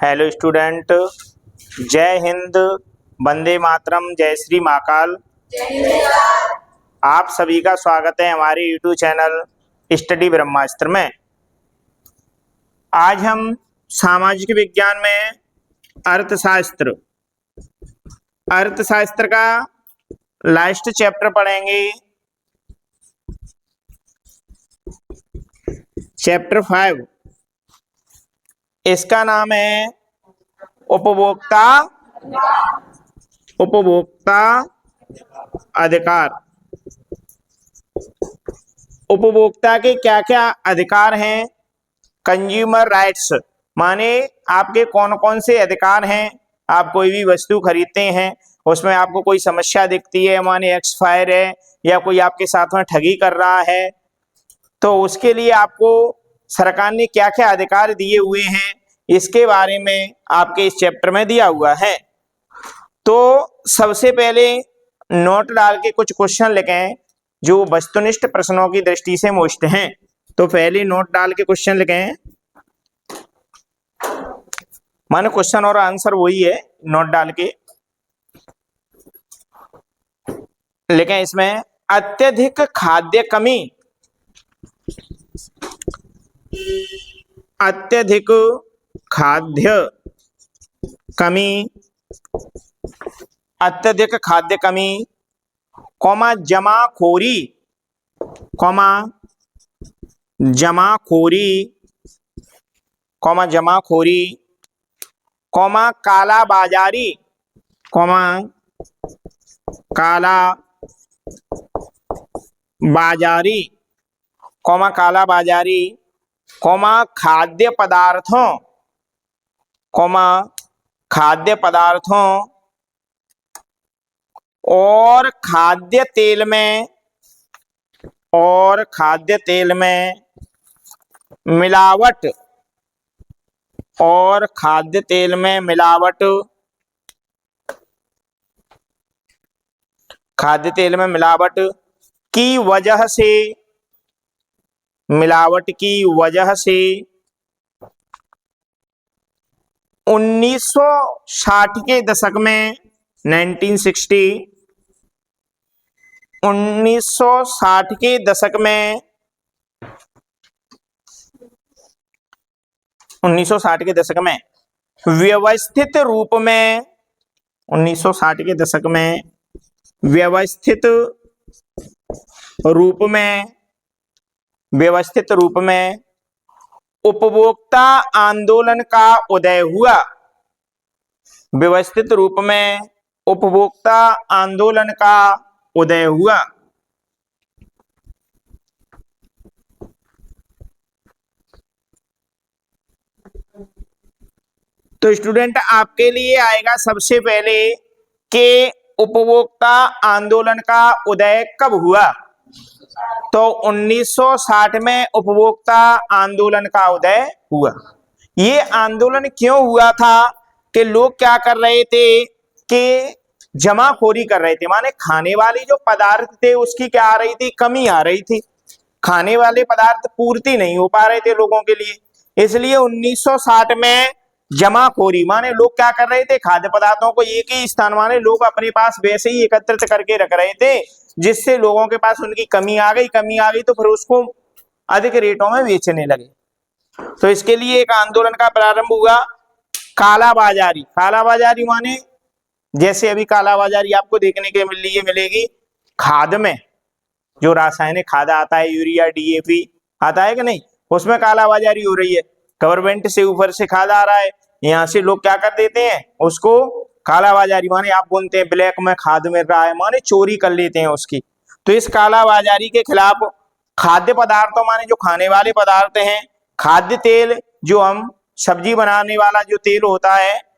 Hello student, जय हिंद, वंदे मातरम, जय श्री महाकाल। आप सभी का स्वागत है हमारे यूट्यूब चैनल स्टडी ब्रह्मास्त्र में। आज हम सामाजिक विज्ञान में अर्थशास्त्र का लास्ट चैप्टर पढ़ेंगे, चैप्टर 5। इसका नाम है उपभोक्ता अधिकार। उपभोक्ता के क्या क्या अधिकार हैं? कंज्यूमर राइट्स माने आपके कौन कौन से अधिकार हैं। आप कोई भी वस्तु खरीदते हैं, उसमें आपको कोई समस्या दिखती है, माने एक्सपायर है या कोई आपके साथ में ठगी कर रहा है, तो उसके लिए आपको सरकार ने क्या क्या अधिकार दिए हुए हैं, इसके बारे में आपके इस चैप्टर में दिया हुआ है। तो सबसे पहले नोट डाल के कुछ क्वेश्चन लिखें जो वस्तुनिष्ठ प्रश्नों की दृष्टि से मुश्त हैं। तो पहले नोट डाल के क्वेश्चन लिखें, माने क्वेश्चन और आंसर वही है, नोट डाल के लिखें। इसमें अत्यधिक खाद्य कमी, अत्यधिक खाद्य कमी, अत्यधिक खाद्य कमी, जमाखोरी, जमाखोरी, काला बाजारी, काला बाजारी, काला बाजारी, खाद्य पदार्थों, खाद्य पदार्थों और खाद्य तेल में मिलावट, और खाद्य तेल में मिलावट, खाद्य तेल में मिलावट की वजह से, मिलावट की वजह से 1960 के दशक में 1960 के दशक में 1960 के दशक में व्यवस्थित रूप में 1960 के दशक में व्यवस्थित रूप में उपभोक्ता आंदोलन का उदय हुआ। व्यवस्थित रूप में उपभोक्ता आंदोलन का उदय हुआ। तो स्टूडेंट आपके लिए आएगा सबसे पहले कि उपभोक्ता आंदोलन का उदय कब हुआ। तो 1960 में उपभोक्ता आंदोलन का उदय हुआ। ये आंदोलन क्यों हुआ था कि लोग क्या कर रहे थे कि जमाखोरी कर रहे थे, माने खाने वाली जो पदार्थ थे उसकी क्या आ रही थी, कमी आ रही थी। खाने वाले पदार्थ पूर्ति नहीं हो पा रहे थे लोगों के लिए, इसलिए 1960 में जमाखोरी माने लोग क्या कर रहे थे, खाद्य पदार्थों को एक ही स्थान माने लोग अपने पास वैसे ही एकत्रित करके रख रहे थे, जिससे लोगों के पास उनकी कमी आ गई तो फिर उसको अधिक रेटों में बेचने लगे। तो इसके लिए एक आंदोलन का प्रारंभ हुआ, काला बाजारी। काला बाजारी माने जैसे अभी काला बाजारी आपको देखने के लिए मिलेगी खाद में, जो रासायनिक खाद आता है, यूरिया DAP आता है कि नहीं, उसमें काला बाजारी हो रही है। गवर्नमेंट से ऊपर से खाद आ रहा है, यहाँ से लोग क्या कर देते हैं, उसको काला बाजारी माने आप बोलते हैं ब्लैक में खाद मिल रहा है, माने चोरी कर लेते हैं उसकी। तो इस काला बाजारी के खिलाफ खाद्य पदार्थों माने जो खाने वाले पदार्थ हैं, खाद्य तेल जो हम सब्जी बनाने वाला जो तेल होता है,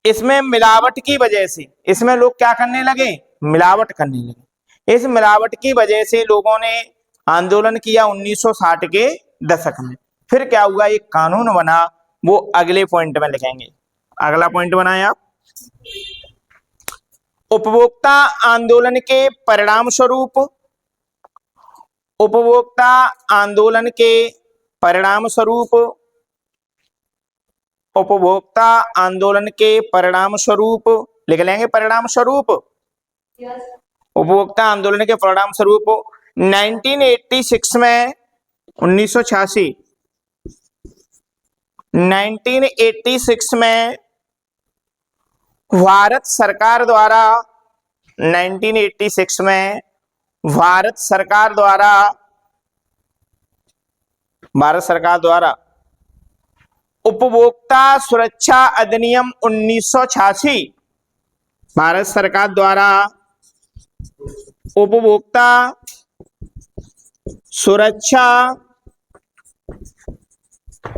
इसमें मिलावट की वजह से इसमें लोग क्या करने लगे, मिलावट करने लगे। इस मिलावट की वजह से लोगों ने आंदोलन किया 1960 के दशक में। फिर क्या हुआ, एक कानून बना, वो अगले पॉइंट में लिखेंगे। अगला पॉइंट बनाए आप, उपभोक्ता आंदोलन के परिणाम स्वरूप, उपभोक्ता आंदोलन के परिणाम स्वरूप उपभोक्ता आंदोलन के परिणाम स्वरूप, लिख लेंगे परिणाम स्वरूप, उपभोक्ता आंदोलन के परिणाम स्वरूप 1986 में 1986 1986 में भारत सरकार द्वारा 1986 में भारत सरकार द्वारा उपभोक्ता सुरक्षा अधिनियम 1986, भारत सरकार द्वारा उपभोक्ता सुरक्षा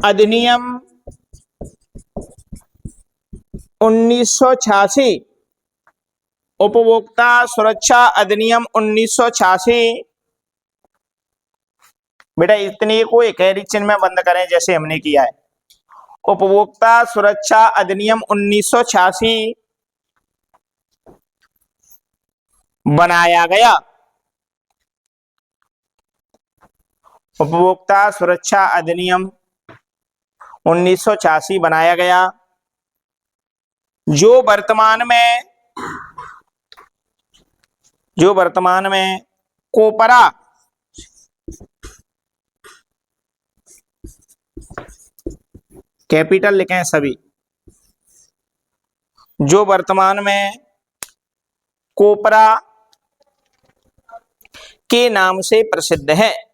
अधिनियम 1986, उपभोक्ता सुरक्षा अधिनियम 1986। बेटा इतने को एक चिन्ह में बंद करें जैसे हमने किया है। उपभोक्ता सुरक्षा अधिनियम 1986 बनाया गया। उपभोक्ता सुरक्षा अधिनियम 1986 बनाया गया, जो वर्तमान में कोपरा कैपिटल लिखें सभी, जो वर्तमान में कोपरा के नाम से प्रसिद्ध है।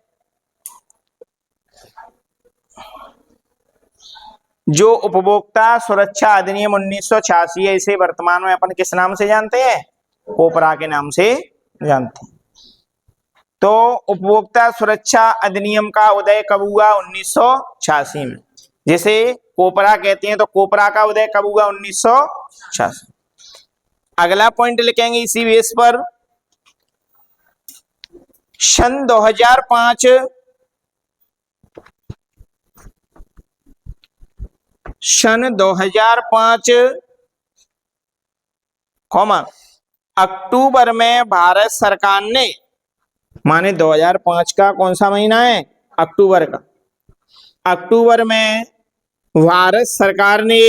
जो उपभोक्ता सुरक्षा अधिनियम 1986 है, इसे वर्तमान में अपन किस नाम से जानते हैं? कोपरा के नाम से जानते हैं। तो उपभोक्ता सुरक्षा अधिनियम का उदय कब हुआ? 1986 में। जिसे कोपरा कहते हैं, तो कोपरा का उदय कब हुआ? 1986। अगला पॉइंट लिखेंगे इसी बेस पर, सन 2005 अक्टूबर में भारत सरकार ने, माने 2005 का कौन सा महीना है? अक्टूबर का। अक्टूबर में भारत सरकार ने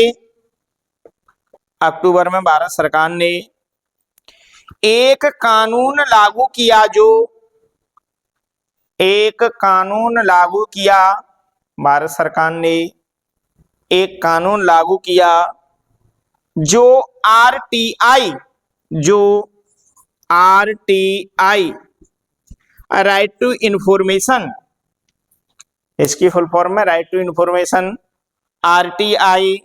एक कानून लागू किया, भारत सरकार ने एक कानून लागू किया जो आरटीआई, राइट टू इंफॉर्मेशन, इसकी फुल फॉर्म है राइट टू इंफॉर्मेशन, आरटीआई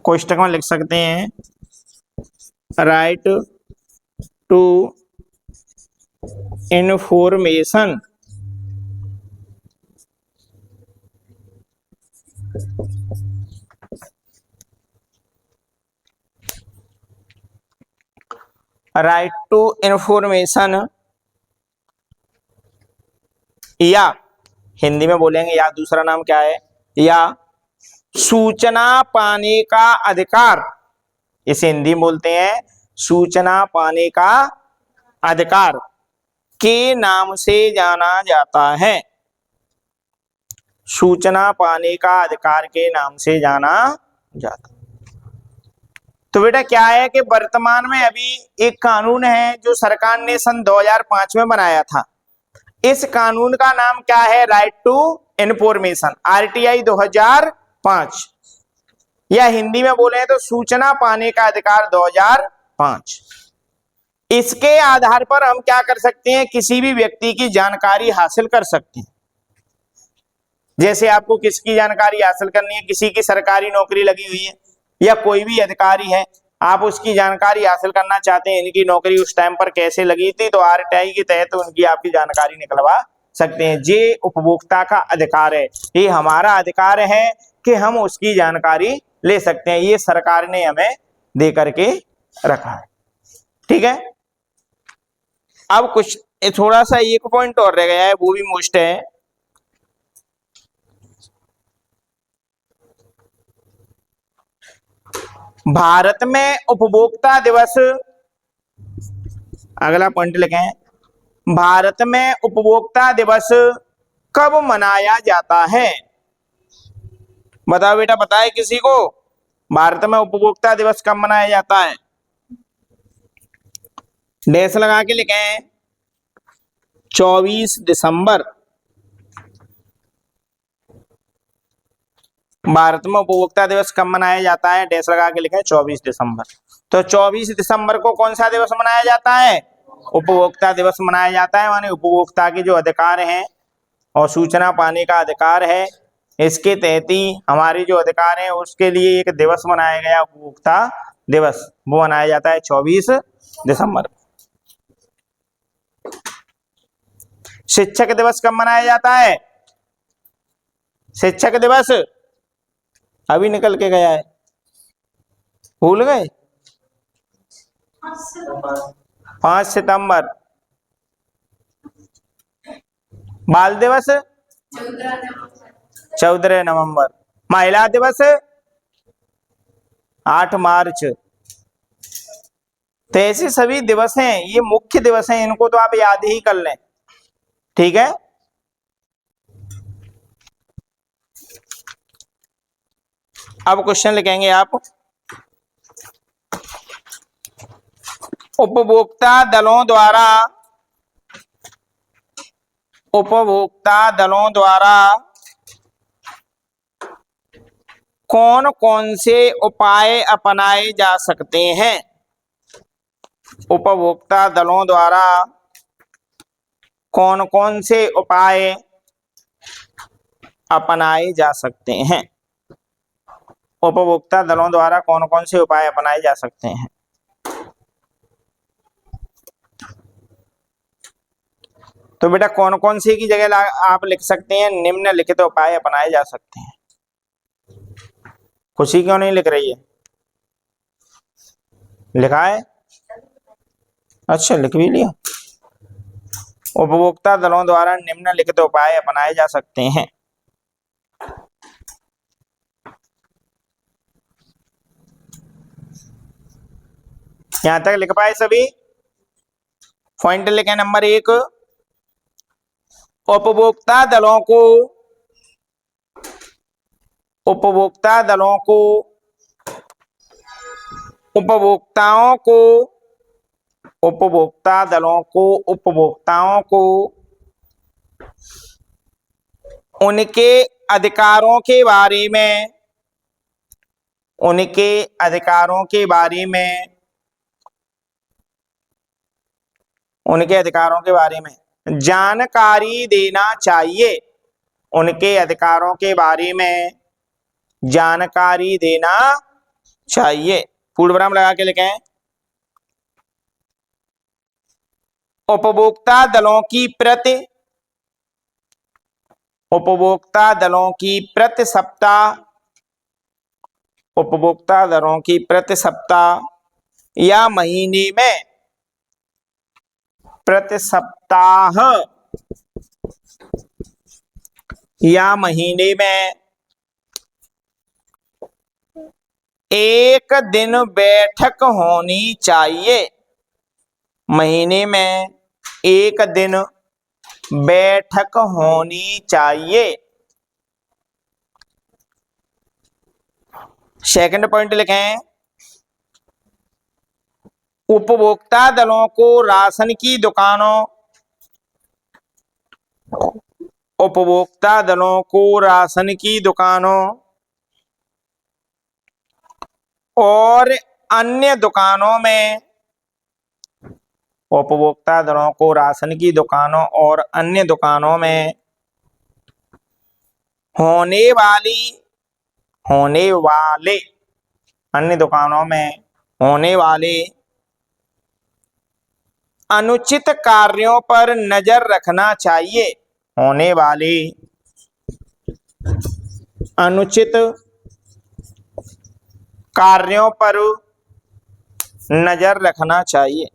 कोष्टक में लिख सकते हैं, right to information. Right to information, या हिंदी में बोलेंगे, या दूसरा नाम क्या है? या सूचना पाने का अधिकार, इसे हिंदी में बोलते हैं सूचना पाने का अधिकार के नाम से जाना जाता है। सूचना पाने का अधिकार के नाम से जाना जाता है। तो बेटा क्या है कि वर्तमान में अभी एक कानून है जो सरकार ने सन 2005 में बनाया था। इस कानून का नाम क्या है? राइट टू इंफॉर्मेशन, आरटीआई 2005, या हिंदी में बोले तो सूचना पाने का अधिकार 2005। इसके आधार पर हम क्या कर सकते हैं? किसी भी व्यक्ति की जानकारी हासिल कर सकते हैं। जैसे आपको किसकी जानकारी हासिल करनी है? किसी की सरकारी नौकरी लगी हुई है या कोई भी अधिकारी है, आप उसकी जानकारी हासिल करना चाहते हैं, इनकी नौकरी उस टाइम पर कैसे लगी थी, तो आरटीआई के तहत उनकी आपकी जानकारी निकलवा सकते हैं। ये उपभोक्ता का अधिकार है, ये हमारा अधिकार है कि हम उसकी जानकारी ले सकते हैं। ये सरकार ने हमें दे करके रखा है। ठीक है, अब कुछ थोड़ा सा एक पॉइंट और रह गया है, वो भी मोस्ट है। भारत में उपभोक्ता दिवस, अगला पॉइंट लिखें, भारत में उपभोक्ता दिवस कब मनाया जाता है? बताओ बेटा, बताए किसी को। भारत में उपभोक्ता दिवस कब मनाया जाता है? डैश लगा के लिखें 24 दिसंबर। भारत में उपभोक्ता दिवस कब मनाया जाता है? डैश लगा के लिखें 24 दिसंबर। तो 24 दिसंबर को कौन सा दिवस मनाया जाता है? उपभोक्ता दिवस मनाया जाता है। माने उपभोक्ता के जो अधिकार हैं और सूचना पाने का अधिकार है, इसके तहत ही हमारे जो अधिकार हैं उसके लिए एक दिवस मनाया गया, उपभोक्ता दिवस, वो मनाया जाता है 24 दिसंबर। शिक्षक दिवस कब मनाया जाता है? शिक्षक दिवस अभी निकल के गया है, भूल गए? 5 सितंबर। बाल दिवस 14 नवंबर। महिला दिवस 8 मार्च। तो ऐसे सभी दिवस हैं, ये मुख्य दिवस हैं, इनको तो आप याद ही कर लें, ठीक है। अब क्वेश्चन लिखेंगे आप, उपभोक्ता दलों द्वारा कौन कौन से उपाय अपनाए जा सकते हैं? उपभोक्ता दलों द्वारा कौन कौन से उपाय अपनाए जा सकते हैं? उपभोक्ता दलों द्वारा कौन कौन से उपाय अपनाए जा सकते हैं? तो बेटा कौन कौन से की जगह आप लिख सकते हैं निम्नलिखित उपाय अपनाए जा सकते हैं। खुशी क्यों नहीं लिख रही है? लिखा है? अच्छा, लिख भी लिया। उपभोक्ता दलों द्वारा निम्नलिखित उपाय अपनाए जा सकते हैं। यहां तक लिख पाए सभी? पॉइंट लिखें नंबर 1, उपभोक्ताओं को उनके अधिकारों के बारे में जानकारी देना चाहिए। उनके अधिकारों के बारे में जानकारी देना चाहिए। पूर्ण विराम लगा के लिखें, उपभोक्ता दलों की प्रति सप्ताह या महीने में प्रति सप्ताह या महीने में एक दिन बैठक होनी चाहिए। महीने में एक दिन बैठक होनी चाहिए। सेकंड पॉइंट लिखें, उपभोक्ता दलों को राशन की दुकानों और अन्य दुकानों में होने वाले अनुचित कार्यों पर नजर रखना चाहिए। होने वाले अनुचित कार्यों पर नजर रखना चाहिए।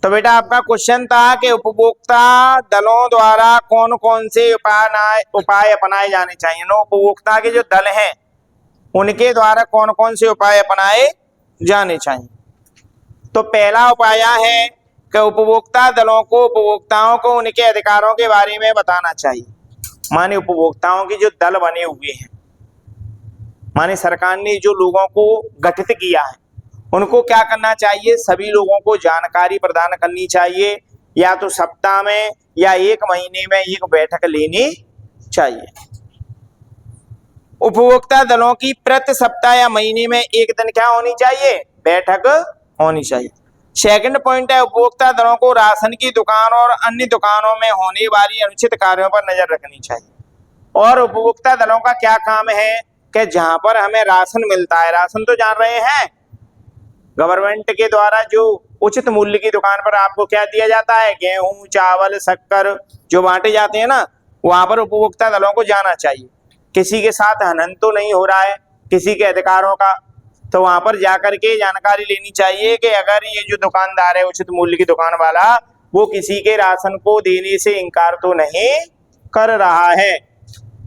तो बेटा आपका क्वेश्चन था कि उपभोक्ता दलों द्वारा कौन कौन से उपाय अपनाए जाने चाहिए। नो, उपभोक्ता के जो दल हैं उनके द्वारा कौन कौन से उपाय अपनाए जाने चाहिए। तो पहला उपाय है कि उपभोक्ता दलों को उपभोक्ताओं को उनके अधिकारों के बारे में बताना चाहिए। माने उपभोक्ताओं के जो दल बने हुए हैं, माने सरकार ने जो लोगों को गठित किया है, उनको क्या करना चाहिए, सभी लोगों को जानकारी प्रदान करनी चाहिए, या तो सप्ताह में या एक महीने में एक बैठक लेनी चाहिए। उपभोक्ता दलों की प्रति सप्ताह या महीने में एक दिन क्या होनी चाहिए, बैठक होनी चाहिए। सेकंड पॉइंट है, उपभोक्ता दलों को राशन की दुकान और अन्य दुकानों में होने वाली अनुचित कार्यों पर नजर रखनी चाहिए। और उपभोक्ता दलों का क्या काम है कि जहां पर हमें राशन मिलता है, राशन तो जान रहे हैं, गवर्नमेंट के द्वारा जो उचित मूल्य की दुकान पर आपको क्या दिया जाता है, गेहूं, चावल, शक्कर जो बांटे जाते हैं ना, वहां पर उपभोक्ता दलों को जाना चाहिए। किसी के साथ हनन तो नहीं हो रहा है किसी के अधिकारों का, तो वहां पर जाकर के जानकारी लेनी चाहिए कि अगर ये जो दुकानदार है उचित मूल्य की दुकान वाला, वो किसी के राशन को देने से इनकार तो नहीं कर रहा है।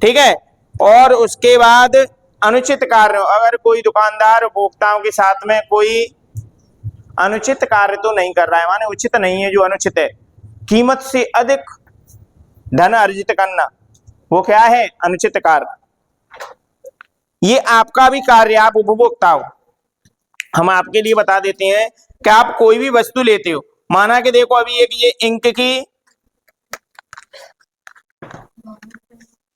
ठीक है। और उसके बाद अनुचित कार्य, अगर कोई दुकानदार उपभोक्ताओं के साथ में कोई अनुचित कार्य तो नहीं कर रहा है, माने उचित नहीं है, जो अनुचित है, कीमत से अधिक धन अर्जित करना, वो क्या है, अनुचित कार्य। ये आपका भी कार्य, आप उपभोक्ता हो। हम आपके लिए बता देते हैं कि आप कोई भी वस्तु लेते हो, माना कि देखो अभी एक ये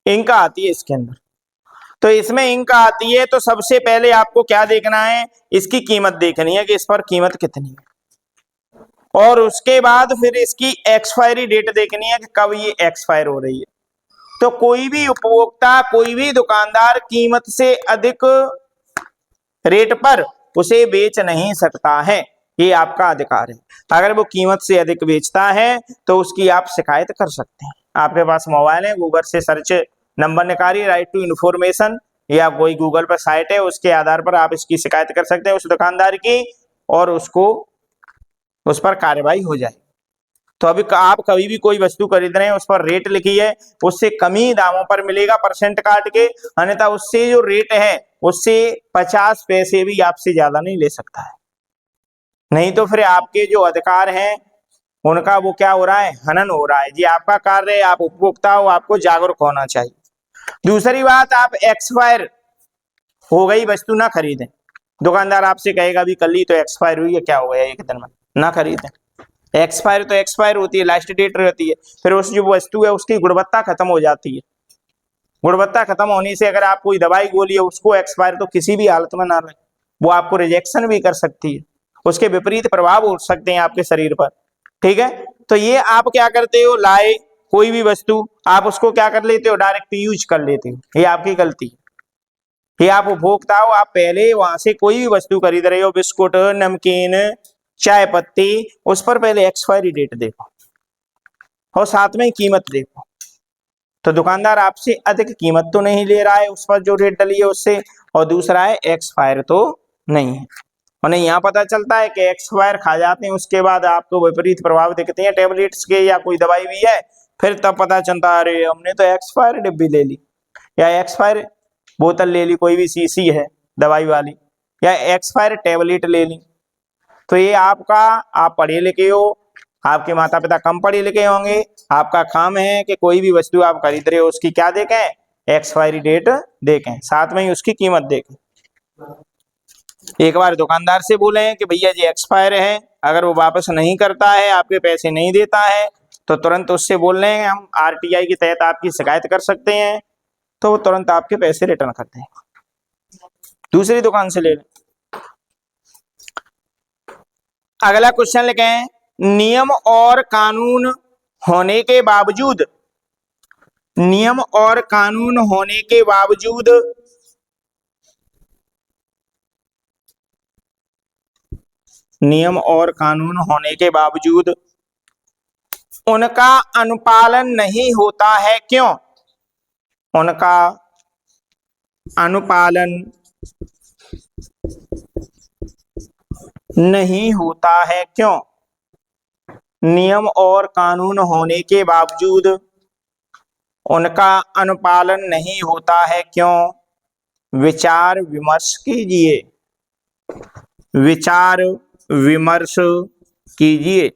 इंक आती है इसके अंदर, तो इसमें इंक आती है, तो सबसे पहले आपको क्या देखना है, इसकी कीमत देखनी है कि इस पर कीमत कितनी है, और उसके बाद फिर इसकी एक्सपायरी डेट देखनी है कि कब ये एक्सपायर हो रही है। तो कोई भी उपभोक्ता, कोई भी दुकानदार कीमत से अधिक रेट पर उसे बेच नहीं सकता है, ये आपका अधिकार है। अगर वो कीमत से अधिक बेचता है तो उसकी आप शिकायत कर सकते हैं। आपके पास मोबाइल है, गूगल से सर्च नंबर निकालिए, राइट टू इन्फॉर्मेशन, या कोई गूगल पर साइट है, उसके आधार पर आप इसकी शिकायत कर सकते हैं उस दुकानदार की, और उसको उस पर कार्रवाई हो जाए। तो अभी आप कभी भी कोई वस्तु खरीद रहे हैं, उस पर रेट लिखिए, उससे कम ही दामों पर मिलेगा परसेंट काट के, अन्यथा उससे जो रेट है उससे 50 पैसे भी आपसे ज्यादा नहीं ले सकता है। नहीं तो फिर आपके जो अधिकार हैं उनका वो क्या हो रहा है, हनन हो रहा है। जी आपका कार्य है, आप उपभोक्ता हो, आपको जागरूक होना चाहिए। दूसरी बात, आप एक्सपायर हो गई वस्तु ना खरीदें। दुकानदार आपसे कहेगा अभी कल ही तो एक्सपायर हुई है, क्या हो गया एक दिन में, ना खरीदें। एक्सपायर तो एक्सपायर होती है, लास्ट डेट रहती है, फिर उस जो वस्तु है उसकी गुणवत्ता खत्म हो जाती है। गुणवत्ता खत्म होने से अगर आप कोई दवाई गोली है उसको एक्सपायर तो किसी भी हालत में ना लें, वो आपको रिजेक्शन भी कर सकती है, उसके विपरीत प्रभाव हो सकते हैं आपके शरीर पर। ठीक है। तो ये आप क्या करते हो, लाए कोई भी वस्तु, आप उसको क्या कर लेते हो, डायरेक्ट यूज कर लेते हो, ये आपकी गलती है। ये आप उपभोक्ता हो, आप पहले वहां से कोई भी वस्तु खरीद रहे हो, बिस्कुट, नमकीन, चाय पत्ती, उस पर पहले एक्सपायरी डेट देखो और साथ में कीमत देखो। तो दुकानदार आपसे अधिक कीमत तो नहीं ले रहा है उस पर जो रेट डली है उससे, और दूसरा है एक्सपायर तो नहीं है। उन्हें यहाँ पता चलता है कि एक्सपायर खा जाते हैं, उसके बाद आपको विपरीत प्रभाव दिखते हैं टेबलेट्स के, या कोई दवाई भी है, फिर तब पता चलता है अरे हमने तो एक्सपायर डिब्बी ले ली, या एक्सपायर बोतल ले ली, कोई भी शीशी है दवाई वाली, या एक्सपायर टेबलेट ले ली। तो ये आपका, आप पढ़े लिखे हो, आपके माता पिता कम पढ़े लिखे होंगे, आपका काम है कि कोई भी वस्तु आप खरीद रहे हो उसकी क्या देखें, एक्सपायरी डेट देखें, साथ में ही उसकी कीमत देखें। एक बार दुकानदार से बोले कि भैया जी एक्सपायर है, अगर वो वापस नहीं करता है, आपके पैसे नहीं देता है, तो तुरंत उससे बोल रहे हैं हम आरटीआई के तहत आपकी शिकायत कर सकते हैं, तो वो तुरंत आपके पैसे रिटर्न करते हैं, दूसरी दुकान से ले लें। अगला क्वेश्चन लिखें, नियम और कानून होने के बावजूद, नियम और कानून होने के बावजूद नियम और कानून होने के बावजूद उनका अनुपालन नहीं होता है, क्यों? उनका अनुपालन नहीं होता है, क्यों? नियम और कानून होने के बावजूद उनका अनुपालन नहीं होता है, क्यों? विचार विमर्श कीजिए, विचार विमर्श कीजिए।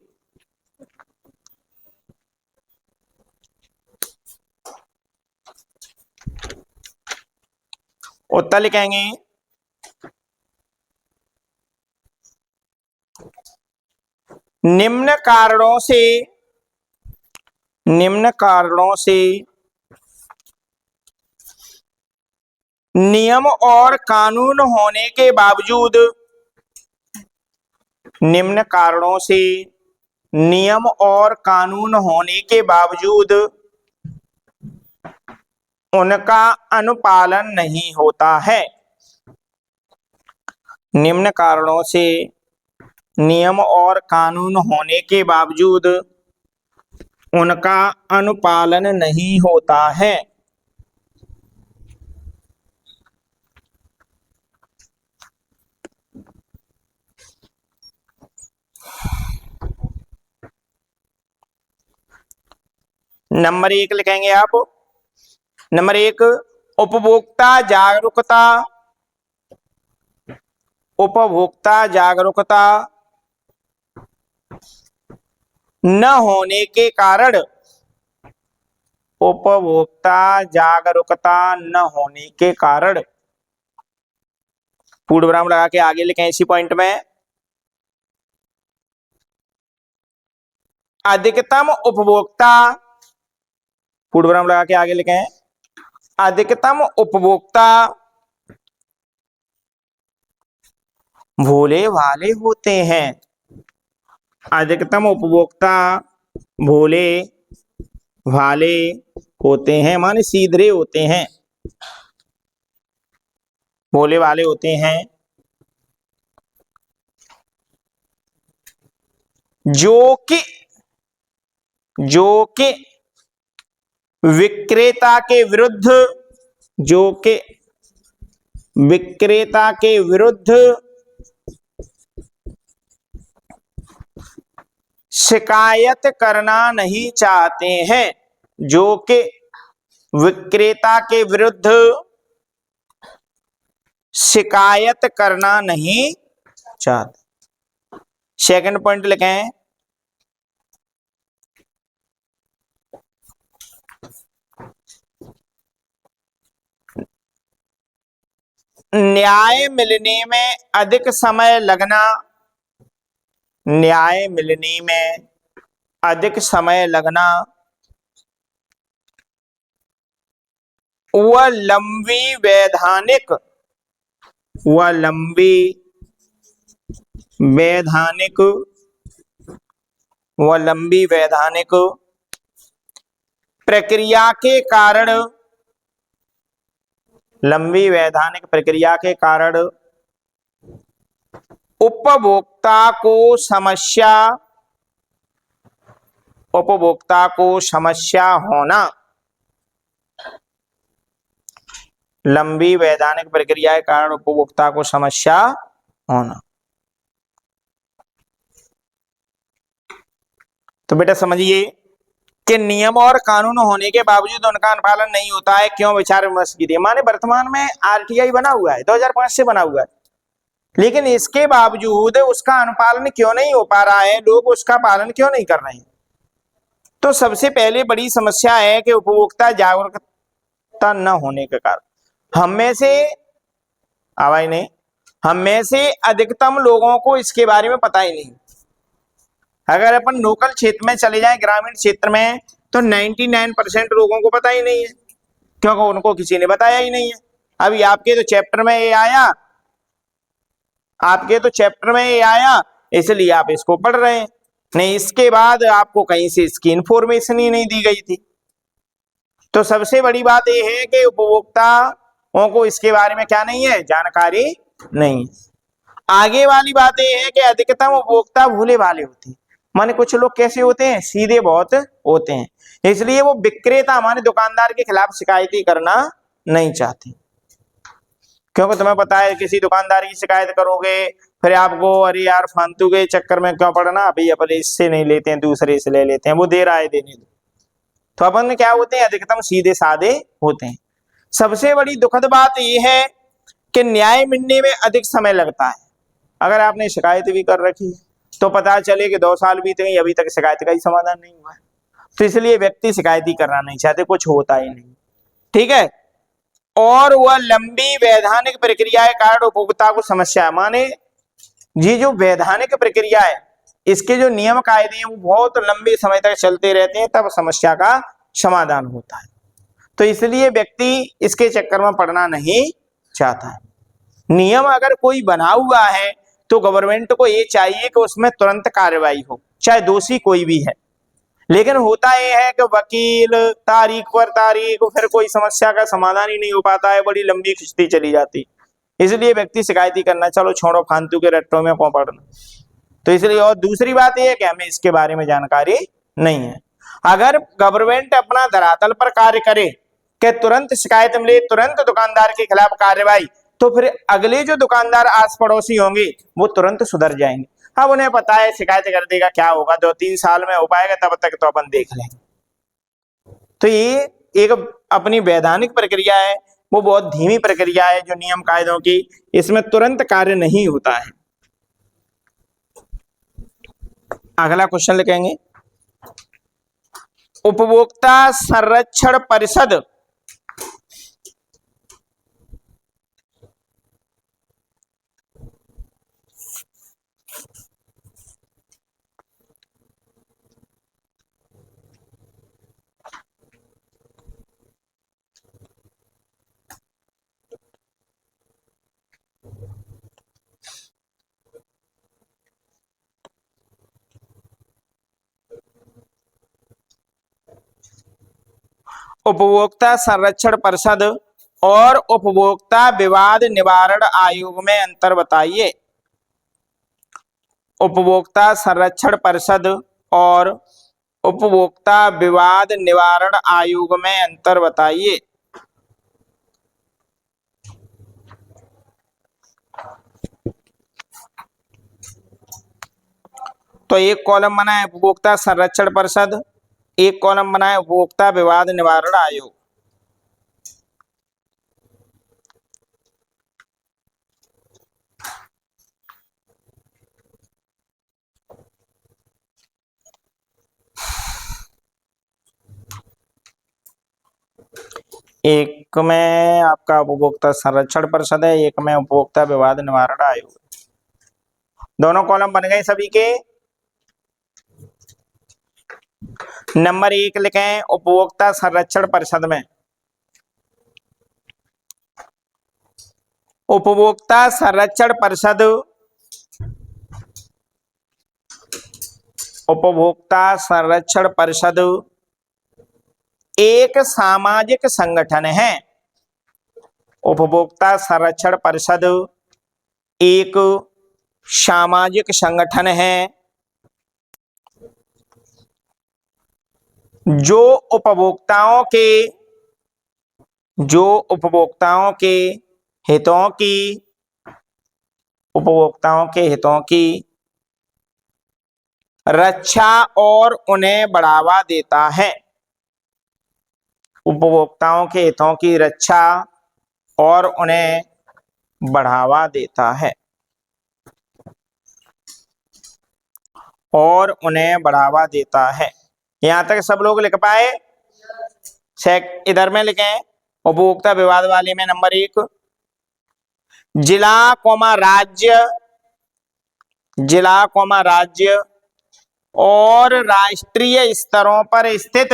उत्तर लिखेंगे निम्न कारणों से नियम और कानून होने के बावजूद, निम्न कारणों से नियम और कानून होने के बावजूद उनका अनुपालन नहीं होता है। निम्न कारणों से नियम और कानून होने के बावजूद उनका अनुपालन नहीं होता है। नंबर 1 लिखेंगे आप। नंबर 1, उपभोक्ता जागरूकता। उपभोक्ता जागरूकता न होने के कारण, उपभोक्ता जागरूकता न होने के कारण, पूर्ण विराम लगा के आगे लिखें इसी पॉइंट में, अधिकतम उपभोक्ता, पूर्ण विराम लगा के आगे लिखें, अधिकतम उपभोक्ता भोले भाले होते हैं। अधिकतम उपभोक्ता भोले भाले होते हैं, माने सीधे होते हैं, भोले भाले होते हैं, जो कि विक्रेता के विरुद्ध, जो कि विक्रेता के विरुद्ध शिकायत करना नहीं चाहते हैं। जो कि विक्रेता के विरुद्ध शिकायत करना नहीं चाहते। सेकंड पॉइंट लिखें, न्याय मिलने में अधिक समय लगना, न्याय मिलने में अधिक समय लगना व लंबी वैधानिक प्रक्रिया के कारण, लंबी वैधानिक प्रक्रिया के कारण उपभोक्ता को समस्या होना, लंबी वैधानिक प्रक्रिया के कारण उपभोक्ता को समस्या होना। तो बेटा समझिए कि नियम और कानून होने के बावजूद उनका अनुपालन नहीं होता है। क्यों? विचार विमर्श कीजिए। माने वर्तमान में आरटीआई बना हुआ है, 2005 से बना हुआ है, लेकिन इसके बावजूद उसका अनुपालन क्यों नहीं हो पा रहा है, लोग उसका पालन क्यों नहीं कर रहे हैं? तो सबसे पहले बड़ी समस्या है कि उपभोक्ता जागरूकता न होने के कारण हम में से अधिकतम लोगों को इसके बारे में पता ही नहीं। अगर अपन लोकल क्षेत्र में चले जाएं, ग्रामीण क्षेत्र में, तो 99% लोगों को पता ही नहीं है, क्योंकि उनको किसी ने बताया ही नहीं है। अभी आपके तो चैप्टर में ये आया, इसलिए आप इसको पढ़ रहे हैं, नहीं इसके बाद आपको कहीं से इसकी इंफॉर्मेशन ही नहीं दी गई थी। तो सबसे बड़ी बात यह है कि उपभोक्ताओं को इसके बारे में क्या नहीं है, जानकारी नहीं। आगे वाली बात यह है कि अधिकतम उपभोक्ता भोले भाले होते हैं। माने कुछ लोग कैसे होते हैं, सीधे बहुत होते हैं, इसलिए वो विक्रेता हमारे दुकानदार के खिलाफ शिकायत करना नहीं चाहते। क्योंकि तुम्हें पता है किसी दुकानदार की शिकायत करोगे फिर आपको अरे यार फालतू के चक्कर में क्यों पड़ना, भाई अपन इससे नहीं लेते हैं दूसरे से ले लेते हैं, वो दे रहा है देने दो। तो अपन क्या होते हैं, अधिकतम सीधे साधे होते हैं। सबसे बड़ी दुखद बात यह है कि न्याय मिलने में अधिक समय लगता है। अगर आपने शिकायत भी कर रखी है तो पता चले कि 2 साल बीत गए, अभी तक शिकायत का ही समाधान नहीं हुआ है। तो इसलिए व्यक्ति शिकायत ही करना नहीं चाहते, कुछ होता ही नहीं। ठीक है, और वह लंबी वैधानिक प्रक्रिया के कारण उपभोक्ता को समस्या, माने ये जो वैधानिक प्रक्रिया है इसके जो नियम कायदे हैं वो बहुत लंबे समय तक चलते रहते हैं, तब समस्या का समाधान होता है। तो इसलिए व्यक्ति इसके चक्कर में पड़ना नहीं चाहता है। नियम अगर कोई बना हुआ है तो गवर्नमेंट को ये चाहिए कि उसमें तुरंत कार्रवाई हो, चाहे दोषी कोई भी है। लेकिन होता यह है कि वकील तारीख पर तारीख, फिर कोई समस्या का समाधान ही नहीं हो पाता है, बड़ी लंबी खिंचती चली जाती, इसलिए व्यक्ति शिकायत ही करना, चलो छोड़ो फालतू के रट्टों में कौन पड़ना। तो इसलिए, और दूसरी बात यह है कि हमें इसके बारे में जानकारी नहीं है। अगर गवर्नमेंट अपना धरातल पर कार्य करे कि तुरंत शिकायत मिले, तुरंत दुकानदार के खिलाफ कार्रवाई, तो फिर अगले जो दुकानदार आस पड़ोसी होंगे वो तुरंत सुधर जाएंगे। अब उन्हें पता है शिकायत कर देगा क्या होगा, 2-3 साल में हो पाएगा, तब तक तो अपन देख लेंगे। तो ये एक अपनी वैधानिक प्रक्रिया है, वो बहुत धीमी प्रक्रिया है जो नियम कायदों की, इसमें तुरंत कार्य नहीं होता है। अगला क्वेश्चन लिखेंगे, उपभोक्ता संरक्षण परिषद उपभोक्ता संरक्षण परिषद और उपभोक्ता विवाद निवारण आयोग में अंतर बताइए। उपभोक्ता संरक्षण परिषद और उपभोक्ता विवाद निवारण आयोग में अंतर बताइए। तो एक कॉलम बना है उपभोक्ता संरक्षण परिषद, एक कॉलम बना है उपभोक्ता विवाद निवारण आयोग। एक में आपका उपभोक्ता संरक्षण परिषद है, एक में उपभोक्ता विवाद निवारण आयोग। दोनों कॉलम बन गए सभी के। नंबर 1 लिखें उपभोक्ता संरक्षण परिषद में, उपभोक्ता संरक्षण परिषद उपभोक्ता संरक्षण परिषद एक सामाजिक संगठन है। उपभोक्ता संरक्षण परिषद एक सामाजिक संगठन है जो उपभोक्ताओं के हितों की रक्षा और उन्हें बढ़ावा देता है। उपभोक्ताओं के हितों की रक्षा और उन्हें बढ़ावा देता है, और उन्हें बढ़ावा देता है। यहां तक सब लोग लिख पाए? इधर में लिखें उपभोक्ता विवाद वाले में नंबर 1, जिला राज्य और राष्ट्रीय स्तरों पर स्थित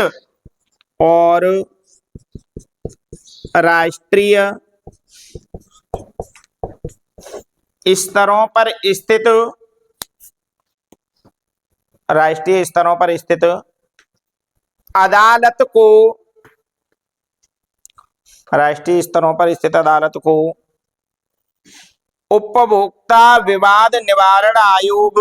राष्ट्रीय स्तरों पर स्थित अदालत को उपभोक्ता विवाद निवारण आयोग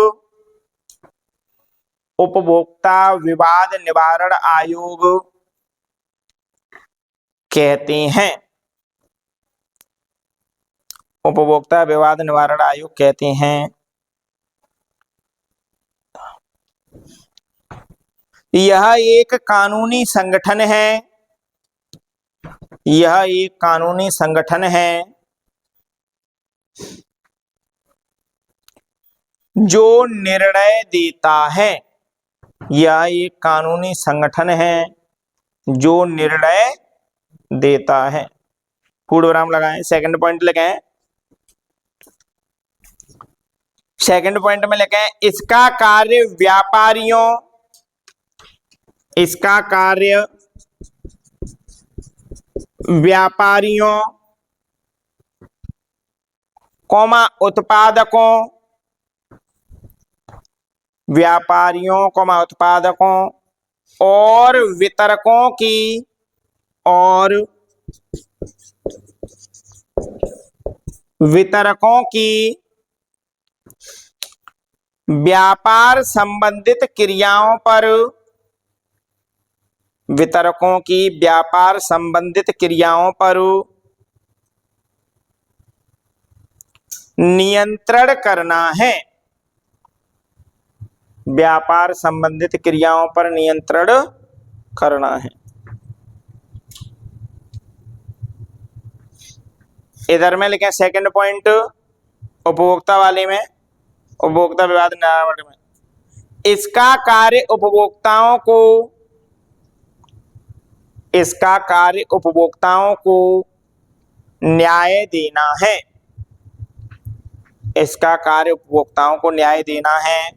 कहते हैं। उपभोक्ता विवाद निवारण आयोग कहते हैं। यह एक कानूनी संगठन है जो निर्णय देता है। यह एक कानूनी संगठन है जो निर्णय देता है। पूर्ण विराम लगाएं। सेकंड पॉइंट लगाएं। सेकंड पॉइंट में लिखें इसका कार्य व्यापारियों, इसका कार्य व्यापारियों कौमा उत्पादकों, व्यापारियों कौमा उत्पादकों और वितरकों की, और वितरकों की व्यापार संबंधित क्रियाओं पर, वितरकों की व्यापार संबंधित क्रियाओं पर नियंत्रण करना है, व्यापार संबंधित क्रियाओं पर नियंत्रण करना है। इधर में लिखें सेकंड पॉइंट उपभोक्ता वाले में, उपभोक्ता विवाद निवारण में, इसका कार्य उपभोक्ताओं को, इसका कार्य उपभोक्ताओं को न्याय देना है, इसका कार्य उपभोक्ताओं को न्याय देना है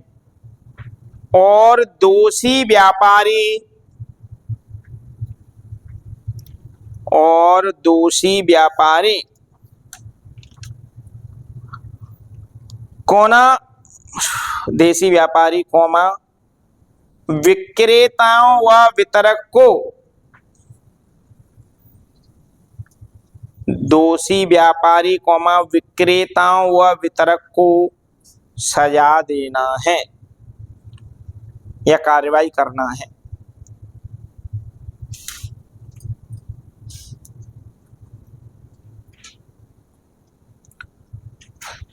और दोषी व्यापारी, और दोषी व्यापारी कोना देशी व्यापारी कोमा विक्रेताओं व वितरक को, दोषी व्यापारी कोमा विक्रेताओं व वितरक को सजा देना है या कार्रवाई करना है।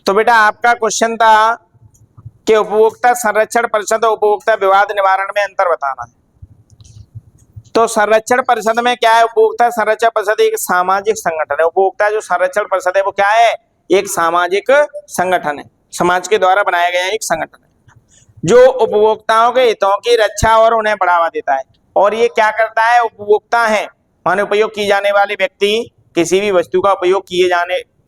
तो बेटा आपका क्वेश्चन था कि उपभोक्ता संरक्षण परिषद और उपभोक्ता विवाद निवारण में अंतर बताना है। तो संरक्षण परिषद में क्या है? उपभोक्ता संरक्षण परिषद एक सामाजिक संगठन है। उपभोक्ता जो संरक्षण परिषद है वो क्या है? एक सामाजिक संगठन है, समाज के द्वारा बनाया गया एक संगठन है जो उपभोक्ताओं के हितों की रक्षा और उन्हें बढ़ावा देता है। और ये क्या करता है? उपभोक्ता है माने उपयोग की जाने वाली व्यक्ति, किसी भी वस्तु का उपयोग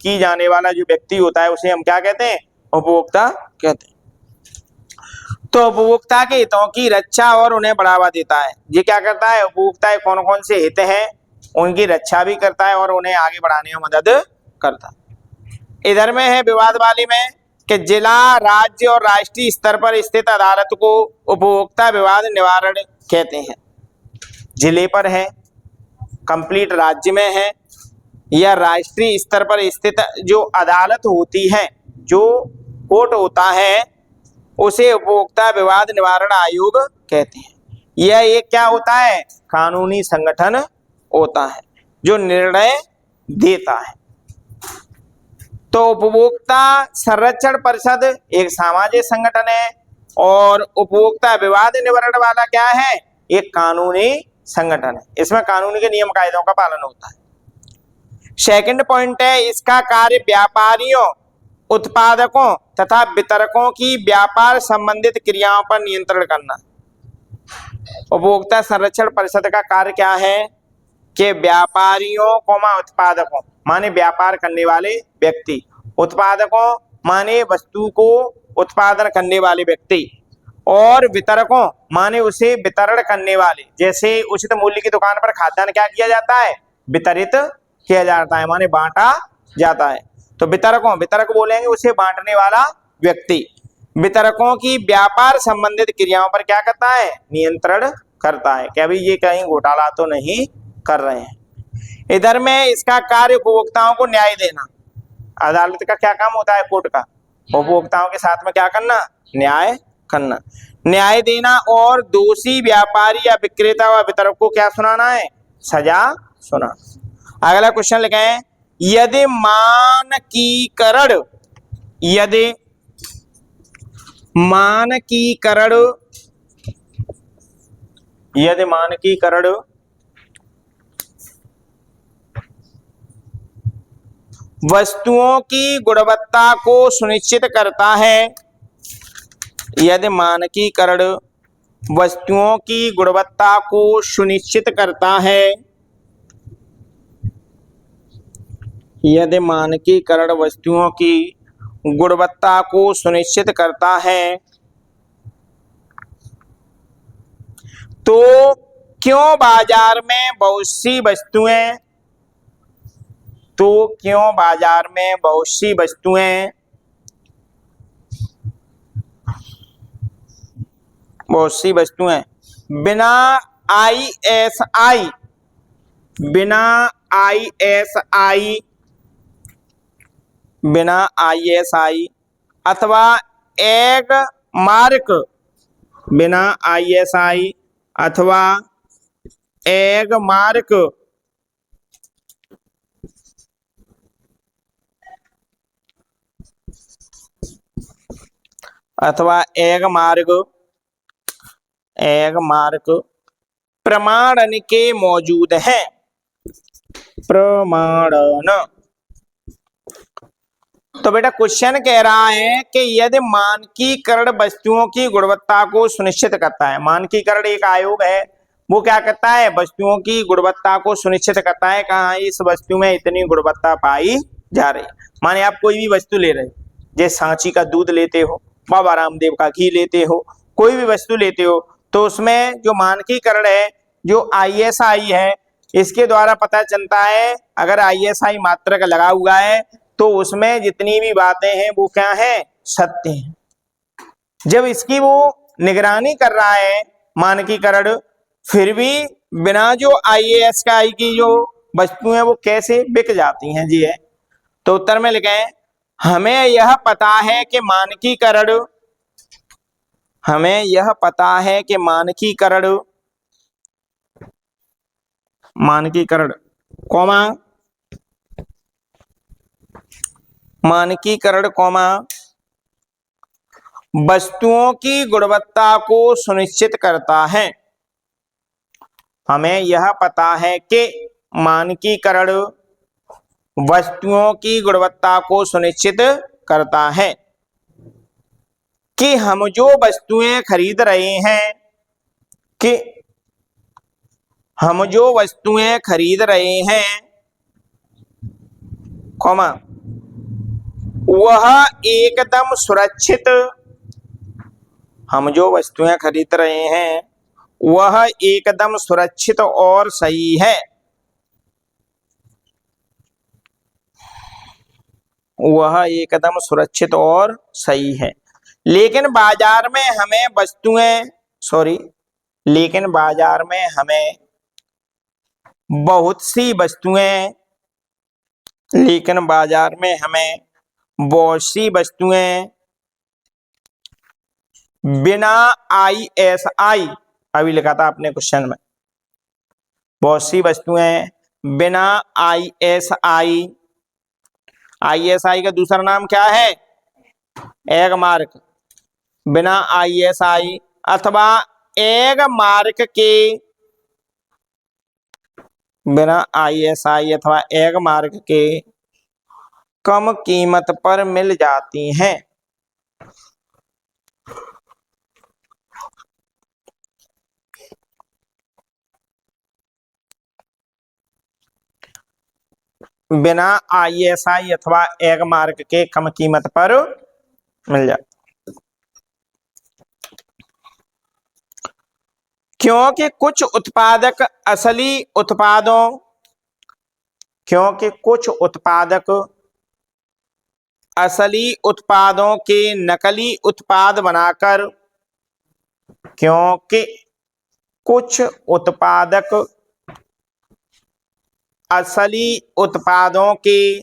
की जाने वाला जो व्यक्ति होता है उसे हम क्या कहते हैं? उपभोक्ता कहते हैं। तो उपभोक्ता के हितों की रक्षा और उन्हें बढ़ावा देता है। ये क्या करता है? उपभोक्ता कौन कौन से हित हैं उनकी रक्षा भी करता है और उन्हें आगे बढ़ाने में मदद करता है। इधर में है विवाद वाली में कि जिला, राज्य और राष्ट्रीय स्तर पर स्थित अदालत को उपभोक्ता विवाद निवारण कहते हैं। जिले पर है, कंप्लीट राज्य में है, या राष्ट्रीय स्तर पर स्थित जो अदालत होती है, जो कोर्ट होता है, उसे उपभोक्ता विवाद निवारण आयोग कहते हैं। यह एक क्या होता है? कानूनी संगठन होता है जो निर्णय देता है। तो उपभोक्ता संरक्षण परिषद एक सामाजिक संगठन है और उपभोक्ता विवाद निवारण वाला क्या है? एक कानूनी संगठन है। इसमें कानूनी के नियम कायदों का पालन होता है। सेकंड पॉइंट है इसका कार्य व्यापारियों, उत्पादकों तथा वितरकों की व्यापार संबंधित क्रियाओं पर नियंत्रण करना। उपभोक्ता संरक्षण परिषद का कार्य क्या है कि व्यापारियों कोमा उत्पादकों माने व्यापार करने वाले व्यक्ति, उत्पादकों माने वस्तु को उत्पादन करने वाले व्यक्ति, और वितरकों माने उसे वितरण करने वाले। जैसे उचित मूल्य की दुकान पर खाद्यान्न क्या किया जाता है? वितरित किया जाता है माने बांटा जाता है। तो वितरक बोलेंगे उसे बांटने वाला व्यक्ति। वितरकों की व्यापार संबंधित क्रियाओं पर क्या करता है? नियंत्रण करता है कि अभी ये कहीं घोटाला तो नहीं कर रहे हैं। इधर में इसका कार्य उपभोक्ताओं को न्याय देना। अदालत का क्या काम होता है? कोर्ट का उपभोक्ताओं के साथ में क्या करना? न्याय करना, न्याय देना और दोषी व्यापारी या विक्रेता व वितरक को क्या सुनाना है? सजा सुनाना। अगला क्वेश्चन लिखें यदि मानकीकरण, यदि मानकीकरण वस्तुओं की गुणवत्ता को सुनिश्चित करता है, यदि मानकीकरण वस्तुओं की गुणवत्ता को सुनिश्चित करता है यदि मानकीकरण वस्तुओं की गुणवत्ता को सुनिश्चित करता है तो क्यों बाजार में बहुत सी वस्तुएं बिना ISI अथवा एग मार्क प्रमाणन के मौजूद हैं। प्रमाणन। तो बेटा क्वेश्चन कह रहा है कि यदि मानकीकरण वस्तुओं की गुणवत्ता को सुनिश्चित करता है, मानकीकरण एक आयोग है, वो क्या करता है, वस्तुओं की गुणवत्ता को सुनिश्चित करता है। कहाँ इस वस्तु में इतनी गुणवत्ता पाई जा रही। माने आप कोई भी वस्तु ले रहे, जैसे सांची का दूध लेते हो, बाबा रामदेव का घी लेते हो, कोई भी वस्तु लेते हो, तो उसमें जो मानकीकरण है, जो ISI है, इसके द्वारा पता चलता है। अगर ISI मात्रक लगा हुआ है तो उसमें जितनी भी बातें हैं वो क्या है, सत्य हैं। जब इसकी वो निगरानी कर रहा है मानकीकरण, फिर भी बिना जो ISI की जो वस्तुएं वो कैसे बिक जाती हैं जी है। तो उत्तर में लिखें, हमें यह पता है कि मानकीकरण वस्तुओं की गुणवत्ता को सुनिश्चित करता है। हमें यह पता है कि मानकीकरण वस्तुओं की गुणवत्ता को सुनिश्चित करता है कि हम जो वस्तुएं खरीद रहे हैं, वह एकदम सुरक्षित, हम जो वस्तुएं खरीद रहे हैं वह एकदम सुरक्षित और सही है। लेकिन बाजार में हमें बहुत सी वस्तुएं बिना ISI, अभी लिखा था आपने क्वेश्चन में, बहुत सी वस्तुएं बिना ISI का दूसरा नाम क्या है, एग मार्क, बिना ISI अथवा एग मार्क के कम कीमत पर मिल जाती हैं। बिना ISI अथवा एग मार्क के कम कीमत पर मिल जाती, क्योंकि कुछ उत्पादक असली उत्पादों के नकली उत्पाद बनाकर, क्योंकि कुछ उत्पादक असली उत्पादों के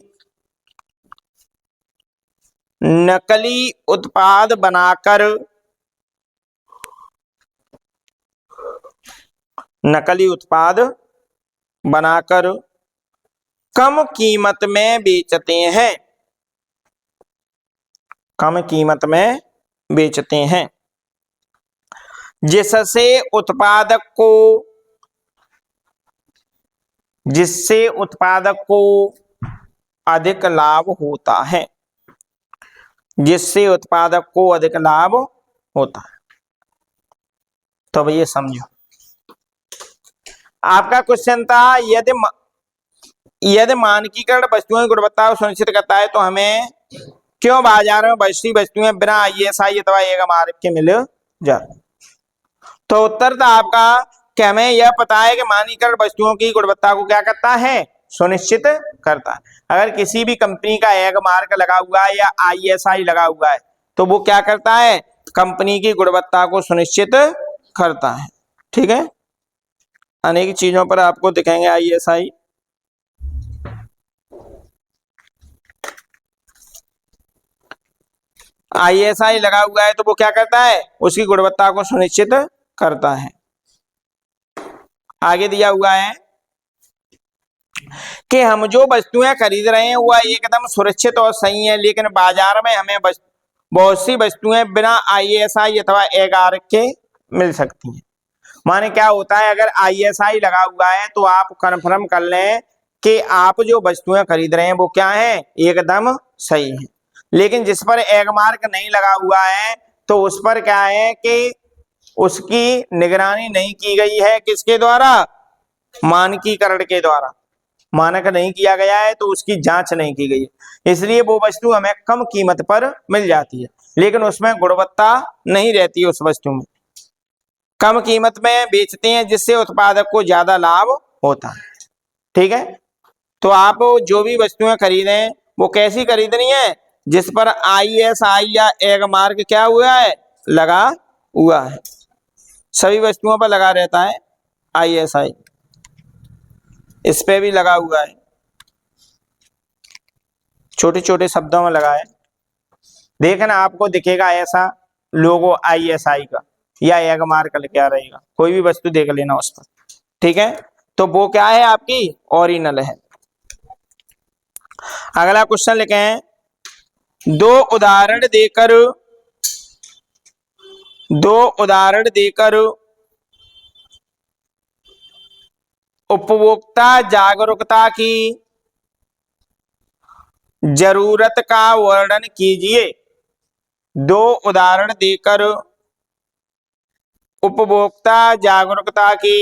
नकली उत्पाद बनाकर कम कीमत में बेचते हैं, जिससे उत्पादक को अधिक लाभ होता है। तो भैया समझो, आपका क्वेश्चन था यदि मानकीकरण वस्तुओं की गुणवत्ता को सुनिश्चित करता है तो हमें क्यों बाजार में वैसी वस्तुएं बिना ISI अथवा एक मार्क के मिल जाती? तो उत्तर था आपका कि हमें यह पता है कि मानकीकरण वस्तुओं की गुणवत्ता को क्या करता है, सुनिश्चित करता है। अगर किसी भी कंपनी का एक मार्क लगा हुआ है या ISI लगा हुआ है तो वो क्या करता है, कंपनी की गुणवत्ता को सुनिश्चित करता है। ठीक है, अनेक चीजों पर आपको दिखेंगे ISI। ISI लगा हुआ है तो वो क्या करता है, उसकी गुणवत्ता को सुनिश्चित करता है। आगे दिया हुआ है कि हम जो वस्तुएं खरीद रहे हैं वह एकदम सुरक्षित और सही है, लेकिन बाजार में हमें बहुत सी वस्तुएं बिना ISI अथवा एगार के मिल सकती हैं। माने क्या होता है, अगर ISI लगा हुआ है तो आप कन्फर्म कर लें कि आप जो वस्तुएं खरीद रहे हैं वो क्या है, एकदम सही है। लेकिन जिस पर एग मार्क नहीं लगा हुआ है तो उस पर क्या है कि उसकी निगरानी नहीं की गई है, किसके द्वारा, मानकीकरण के द्वारा। मानक नहीं किया गया है तो उसकी जांच नहीं की गई है, इसलिए वो वस्तु हमें कम कीमत पर मिल जाती है, लेकिन उसमें गुणवत्ता नहीं रहती। उस वस्तु में कम कीमत में बेचते हैं जिससे उत्पादक को ज्यादा लाभ होता है। ठीक है, तो आप जो भी वस्तुएं खरीदें वो कैसी खरीदनी है, जिस पर ISI या एग मार्क क्या हुआ है, लगा हुआ है। सभी वस्तुओं पर लगा रहता है ISI, इस पे भी लगा हुआ है, छोटे छोटे शब्दों में लगा है। देखना आपको दिखेगा ऐसा लोगो ISI का या एग मार्क क्या रहेगा, कोई भी वस्तु देख लेना उस पर। ठीक है, तो वो क्या है, आपकी ओरिजिनल है। अगला क्वेश्चन लिखे हैं, दो उदाहरण देकर उपभोक्ता जागरूकता की जरूरत का वर्णन कीजिए। दो उदाहरण देकर उपभोक्ता जागरूकता की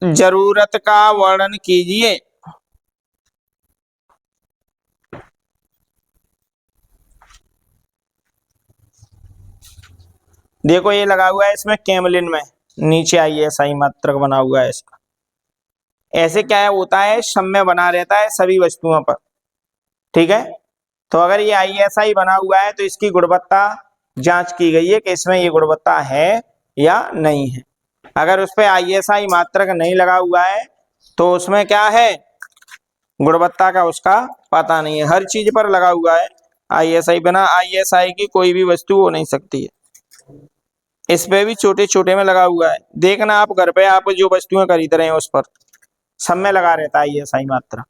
जरूरत का वर्णन कीजिए। देखो ये लगा हुआ है इसमें कैमलिन में, नीचे ISI मात्रक बना हुआ है इसका। ऐसे क्या है, होता है समय बना रहता है सभी वस्तुओं पर। ठीक है, तो अगर ये ISI बना हुआ है तो इसकी गुणवत्ता जांच की गई है कि इसमें ये गुणवत्ता है या नहीं है। अगर उस पर ISI मात्रक नहीं लगा हुआ है तो उसमें क्या है, गुणवत्ता का उसका पता नहीं है। हर चीज पर लगा हुआ है ISI, बिना ISI की कोई भी वस्तु हो नहीं सकती है। इस पे भी छोटे छोटे में लगा हुआ है, देखना आप घर पे आप जो वस्तुएं खरीद रहे हैं उस पर सब में लगा रहता है ISI मात्रा।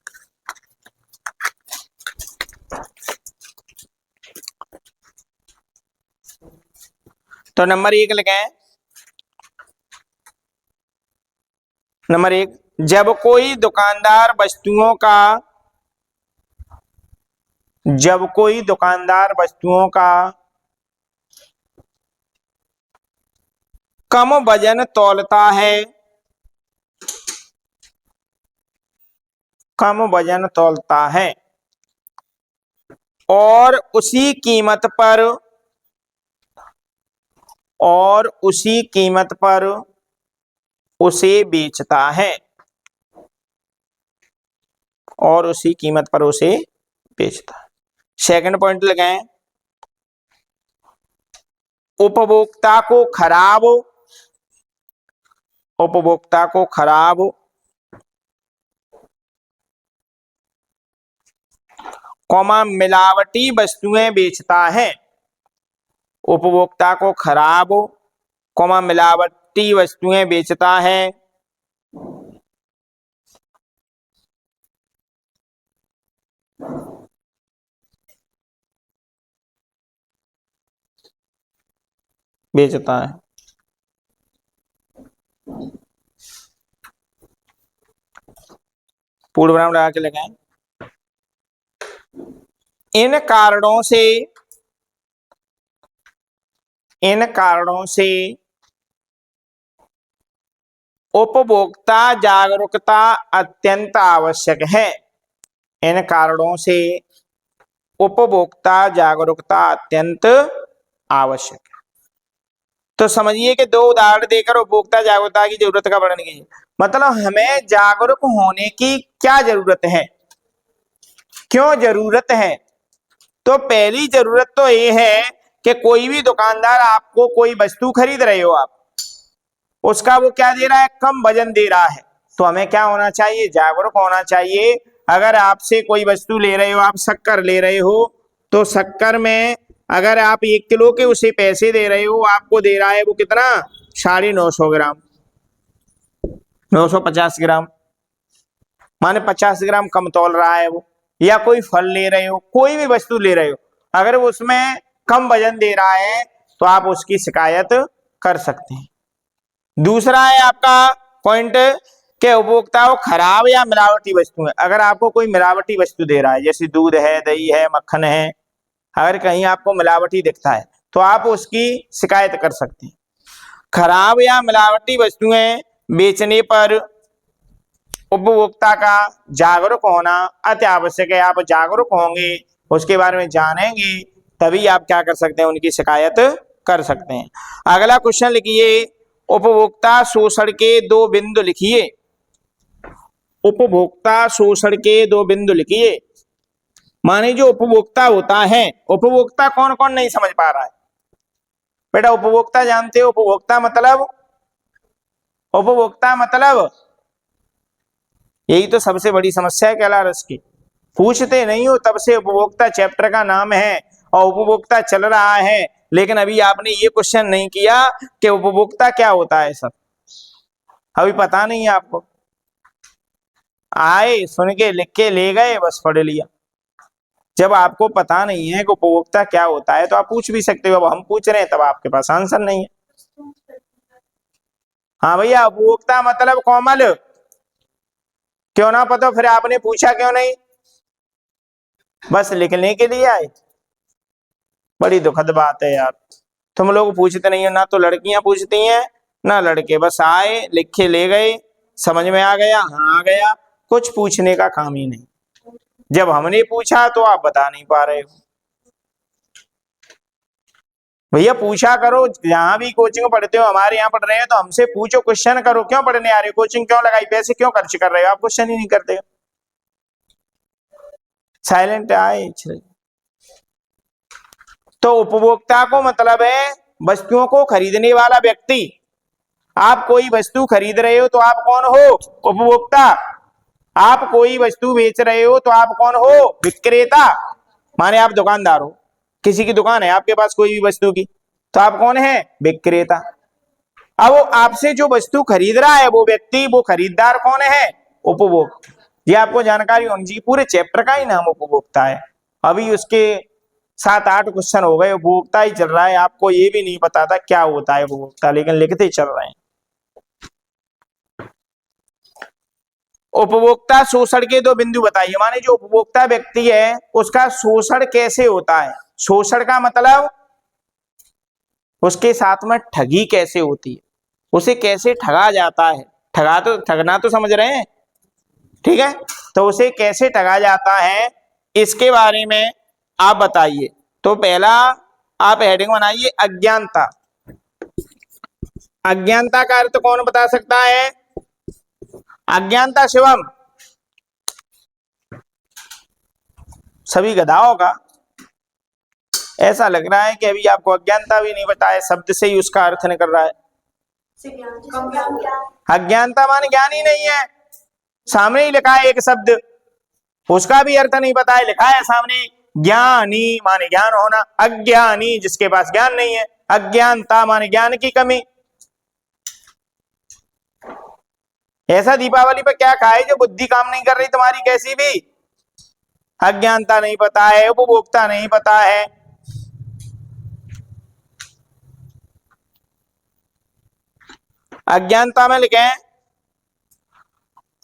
तो नंबर 1 लिखे, नंबर 1, जब कोई दुकानदार वस्तुओं का कम वजन तौलता है, कम वजन तौलता है और उसी कीमत पर उसे बेचता है, और उसी कीमत पर उसे बेचता है। सेकंड पॉइंट लगाएं, उपभोक्ता को खराब मिलावटी वस्तुएं बेचता है। उपभोक्ता को खराब मिलावटी वस्तुएं बेचता है। पूर्ण विराम लगा के लगाएं। इन कारणों से उपभोक्ता जागरूकता अत्यंत आवश्यक है। इन कारणों से उपभोक्ता जागरूकता अत्यंत आवश्यक है। तो समझिए कि दो उदाहरण देकर उपभोक्ता जागरूकता की जरूरत का वर्णन कीजिए। मतलब हमें जागरूक होने की क्या जरूरत है, क्यों जरूरत है? तो पहली जरूरत तो ये है कि कोई भी दुकानदार आपको कोई वस्तु खरीद रहे हो आप, उसका वो क्या दे रहा है, कम वजन दे रहा है। तो हमें क्या होना चाहिए, जागरूक होना चाहिए। अगर आपसे कोई वस्तु ले रहे हो, आप शक्कर ले रहे हो, तो शक्कर में अगर आप 1 किलो के उसे पैसे दे रहे हो, आपको दे रहा है वो कितना, 950 ग्राम, 950 ग्राम, माने 50 ग्राम कम तौल रहा है वो। या कोई फल ले रहे हो, कोई भी वस्तु ले रहे हो, अगर वो उसमें कम वजन दे रहा है तो आप उसकी शिकायत कर सकते हैं। दूसरा है आपका पॉइंट के उपभोक्ता को खराब या मिलावटी वस्तु है। अगर आपको कोई मिलावटी वस्तु दे रहा है, जैसे दूध है, दही है, मक्खन है, अगर कहीं आपको मिलावटी दिखता है तो आप उसकी शिकायत कर सकते हैं। खराब या मिलावटी वस्तुएं बेचने पर उपभोक्ता का जागरूक होना अति आवश्यक है। आप जागरूक होंगे, उसके बारे में जानेंगे, तभी आप क्या कर सकते हैं, उनकी शिकायत कर सकते हैं। अगला क्वेश्चन लिखिए, उपभोक्ता शोषण के 2 बिंदु लिखिए। उपभोक्ता शोषण के 2 बिंदु लिखिए। माने जो उपभोक्ता होता है, उपभोक्ता कौन कौन नहीं समझ पा रहा है बेटा? उपभोक्ता जानते हो? उपभोक्ता मतलब, उपभोक्ता मतलब यही तो सबसे बड़ी समस्या है कैलारस की, पूछते नहीं हो, तब से उपभोक्ता चैप्टर का नाम है और उपभोक्ता चल रहा है, लेकिन अभी आपने ये क्वेश्चन नहीं किया कि उपभोक्ता क्या होता है। सब अभी पता नहीं है आपको, आए सुन के लिख के ले गए, बस पढ़ लिया। जब आपको पता नहीं है कि उपभोक्ता क्या होता है तो आप पूछ भी सकते हो। अब हम पूछ रहे हैं तब आपके पास आंसर नहीं है। हाँ भैया, उपभोक्ता मतलब कोमल, क्यों ना पता, फिर आपने पूछा क्यों नहीं? बस लिखने के लिए आए। बड़ी दुखद बात है यार, तुम लोग पूछते नहीं हो, ना तो लड़कियां पूछती हैं ना लड़के, बस आए लिख के ले गए, समझ में आ गया, हाँ आ गया, कुछ पूछने का काम ही नहीं। जब हमने पूछा तो आप बता नहीं पा रहे हो। भैया पूछा करो, जहां भी कोचिंग पढ़ते हो, हमारे यहाँ पढ़ रहे हो तो हमसे पूछो, क्वेश्चन करो। क्यों पढ़ने आ रहे हो, कोचिंग क्यों लगाई, पैसे क्यों खर्च कर रहे हो, आप क्वेश्चन ही नहीं करते हो, साइलेंट आए। तो उपभोक्ता को मतलब है वस्तुओं को खरीदने वाला व्यक्ति। आप कोई वस्तु खरीद रहे हो तो आप कौन हो, उपभोक्ता। आप कोई वस्तु बेच रहे हो तो आप कौन हो, विक्रेता। माने आप दुकानदार हो, किसी की दुकान है आपके पास कोई भी वस्तु की, तो आप कौन है, विक्रेता। अब वो आपसे जो वस्तु खरीद रहा है वो व्यक्ति, वो खरीदार कौन है, उपभोक्ता। ये आपको जानकारी होनी चाहिए, पूरे चैप्टर का ही नाम उपभोक्ता है। अभी उसके 7-8 क्वेश्चन हो गए, उपभोक्ता ही चल रहा है, आपको ये भी नहीं पता था क्या होता है उपभोक्ता, लेकिन लिखते ही चल रहे हैं। उपभोक्ता शोषण के 2 बिंदु बताइए। माने जो उपभोक्ता व्यक्ति है उसका शोषण कैसे होता है। शोषण का मतलब उसके साथ में ठगी कैसे होती है, उसे कैसे ठगा जाता है। ठगना तो समझ रहे हैं, ठीक है? तो उसे कैसे ठगा जाता है, इसके बारे में आप बताइए। तो पहला आप हेडिंग बनाइए, अज्ञानता। अज्ञानता का अर्थ कौन बता सकता है? अज्ञानता शिवम, सभी गधाओं का ऐसा लग रहा है कि अभी आपको अज्ञानता भी नहीं बताया, शब्द से ही उसका अर्थ निकल रहा है। अज्ञानता माने ज्ञान ही नहीं है, सामने ही लिखा है एक शब्द, उसका भी अर्थ नहीं पता है, लिखा है सामने ज्ञानी माने ज्ञान होना, अज्ञानी जिसके पास ज्ञान नहीं है, अज्ञानता माने ज्ञान की कमी। ऐसा दीपावली पर क्या खाए जो बुद्धि काम नहीं कर रही तुम्हारी कैसी भी? अज्ञानता नहीं पता है, उपभोक्ता नहीं पता है। अज्ञानता में लिखें,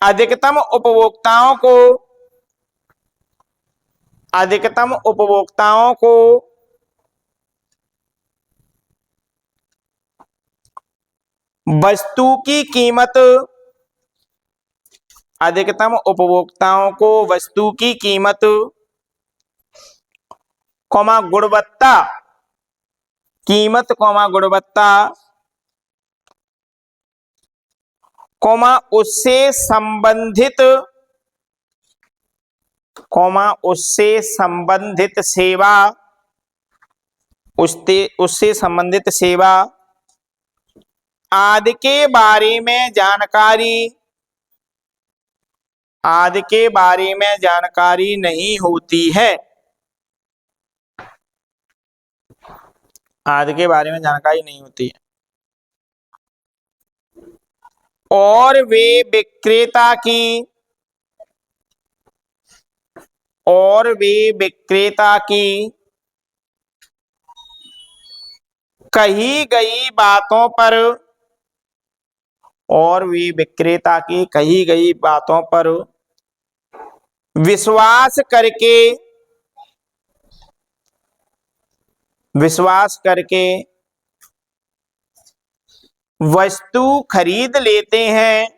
अधिकतम उपभोक्ताओं को वस्तु की कीमत, अधिकतम उपभोक्ताओं को वस्तु की कीमत, कौमा गुणवत्ता, कीमत कौमा गुणवत्ता, कौमा उससे संबंधित, कौमा उससे संबंधित सेवा, उससे संबंधित सेवा आदि के बारे में जानकारी, आदि के बारे में जानकारी नहीं होती है, आदि के बारे में जानकारी नहीं होती है, और वे विक्रेता की, और वे विक्रेता की कही गई बातों पर, और वे विक्रेता की कही गई बातों पर विश्वास करके, विश्वास करके वस्तु खरीद लेते हैं,